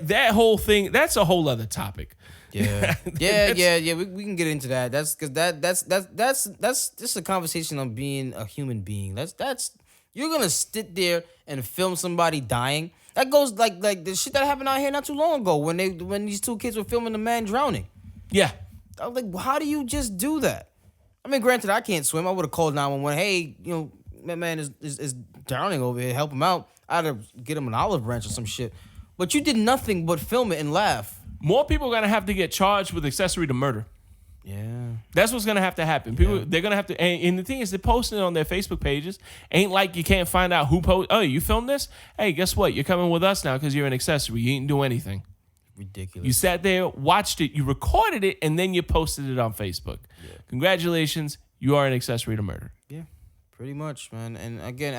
that whole thing, that's a whole other topic. Yeah, yeah. We can get into that. That's because that's just a conversation on being a human being. That's you're gonna sit there and film somebody dying. That goes like the shit that happened out here not too long ago when these two kids were filming the man drowning. Yeah. I was like, how do you just do that? I mean, granted, I can't swim. I would have called 911. Hey, that man is drowning over here. Help him out. I'd have get him an olive branch or some shit. But you did nothing but film it and laugh. More people are gonna have to get charged with accessory to murder. Yeah. That's what's gonna have to happen. People, they're gonna have to, and the thing is, they're posting it on their Facebook pages. Ain't like you can't find out who post. Oh, you filmed this? Hey, guess what? You're coming with us now because you're an accessory. You didn't do anything. Ridiculous. You sat there, watched it, you recorded it, and then you posted it on Facebook. Yeah. Congratulations, you are an accessory to murder. Yeah, pretty much, man. And again,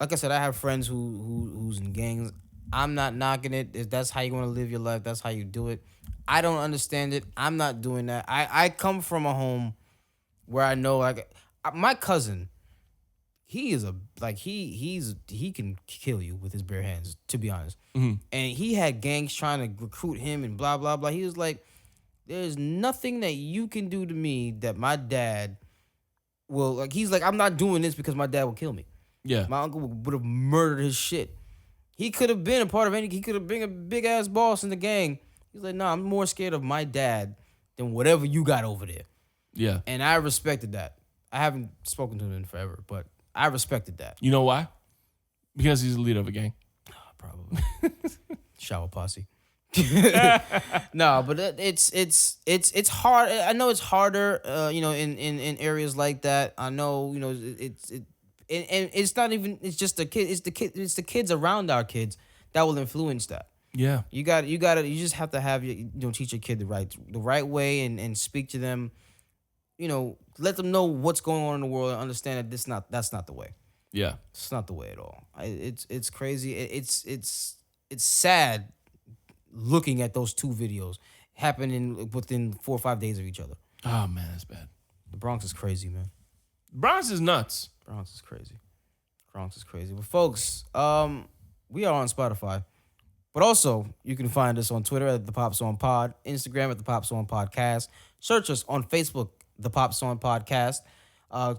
like I said, I have friends who's in gangs. I'm not knocking it. If that's how you want to live your life, that's how you do it. I don't understand it. I'm not doing that. I come from a home where I know, like, my cousin, he is he can kill you with his bare hands, to be honest. Mm-hmm. And he had gangs trying to recruit him and blah, blah, blah. He was like, there's nothing that you can do to me that my dad will, like, he's like, I'm not doing this because my dad will kill me. Yeah. My uncle would have murdered his shit. He could have been a part of he could have been a big ass boss in the gang. He's like, nah, I'm more scared of my dad than whatever you got over there. Yeah. And I respected that. I haven't spoken to him in forever, but I respected that. You know why? Because he's the leader of a gang. Probably. Shower posse. No, but it's hard. I know it's harder, in areas like that. I know, and it's not even, it's just the kid, it's the kids around our kids that will influence that. Yeah. You just have to have teach your kid the right way and speak to them, let them know what's going on in the world and understand that that's not the way. Yeah. It's not the way at all. It's crazy. It's sad looking at those two videos happening within 4 or 5 days of each other. Oh man, that's bad. The Bronx is crazy, man. Bronx is nuts. Bronx is crazy. But folks, we are on Spotify. But also, you can find us on Twitter at The Pop Song Pod, Instagram at The Pop Song Podcast. Search us on Facebook, The Pop Song Podcast.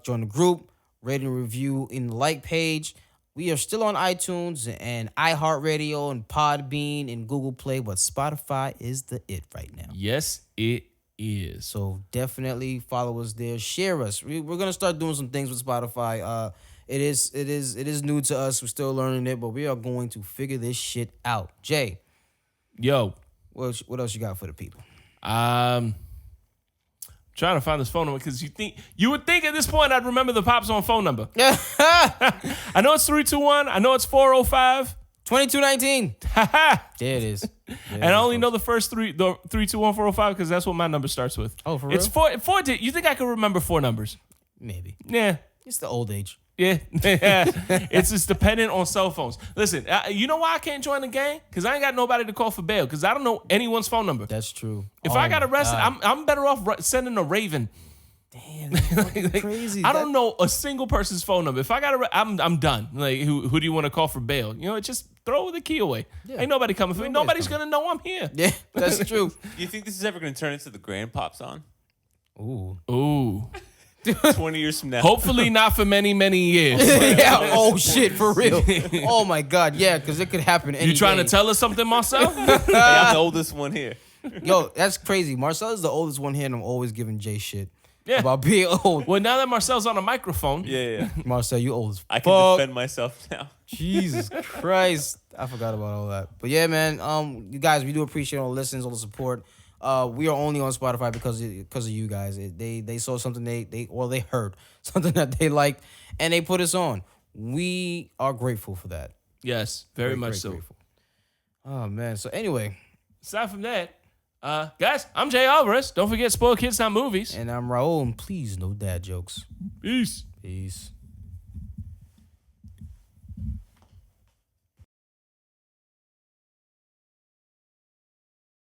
Join the group, rate and review in the like page. We are still on iTunes and iHeartRadio and Podbean and Google Play, but Spotify is the it right now. Yes, it is. So definitely follow us there. Share us. We're gonna start doing some things with Spotify. It is new to us. We're still learning it, but we are going to figure this shit out. Jay, yo, what else you got for the people? Trying to find this phone number because you would think at this point I'd remember the Pop Song phone number. I know it's 321. I know it's 405. 2219. There it is. And I only know the first three, the 321 405, because that's what my number starts with. Oh, for real? It's four. You think I could remember 4 numbers? Maybe. Yeah. It's the old age. Yeah. It's just dependent on cell phones. Listen, you know why I can't join the gang? Because I ain't got nobody to call for bail. Because I don't know anyone's phone number. That's true. If I got arrested, I'm better off sending a Raven. Damn, that's crazy. I don't know a single person's phone number. If I got I'm done. Like, who do you want to call for bail? Just throw the key away. Yeah. Ain't nobody coming for me. Nobody's gonna know I'm here. Yeah, that's true. Do you think this is ever gonna turn into the Grand Pop Song? Ooh. 20 years from now. Hopefully not for many, many years. Yeah. Oh shit, for real. Oh my God. Yeah, because it could happen. You trying to tell us something, Marcel? Hey, I'm the oldest one here. Yo, that's crazy. Marcel is the oldest one here, and I'm always giving Jay shit. Yeah. About being old. Well, now that Marcel's on a microphone. Yeah. Marcel, you old as fuck. I can defend myself now. Jesus Christ. I forgot about all that. But yeah, man, you guys, we do appreciate all the listens, all the support. We are only on Spotify because of you guys. They saw something they heard something that they liked, and they put us on. We are grateful for that. Yes, very much so. Grateful. Oh man. So anyway, aside from that, guys, I'm Jay Alvarez. Don't forget, spoil kids, not movies. And I'm Raul, and please, no dad jokes. Peace. Peace.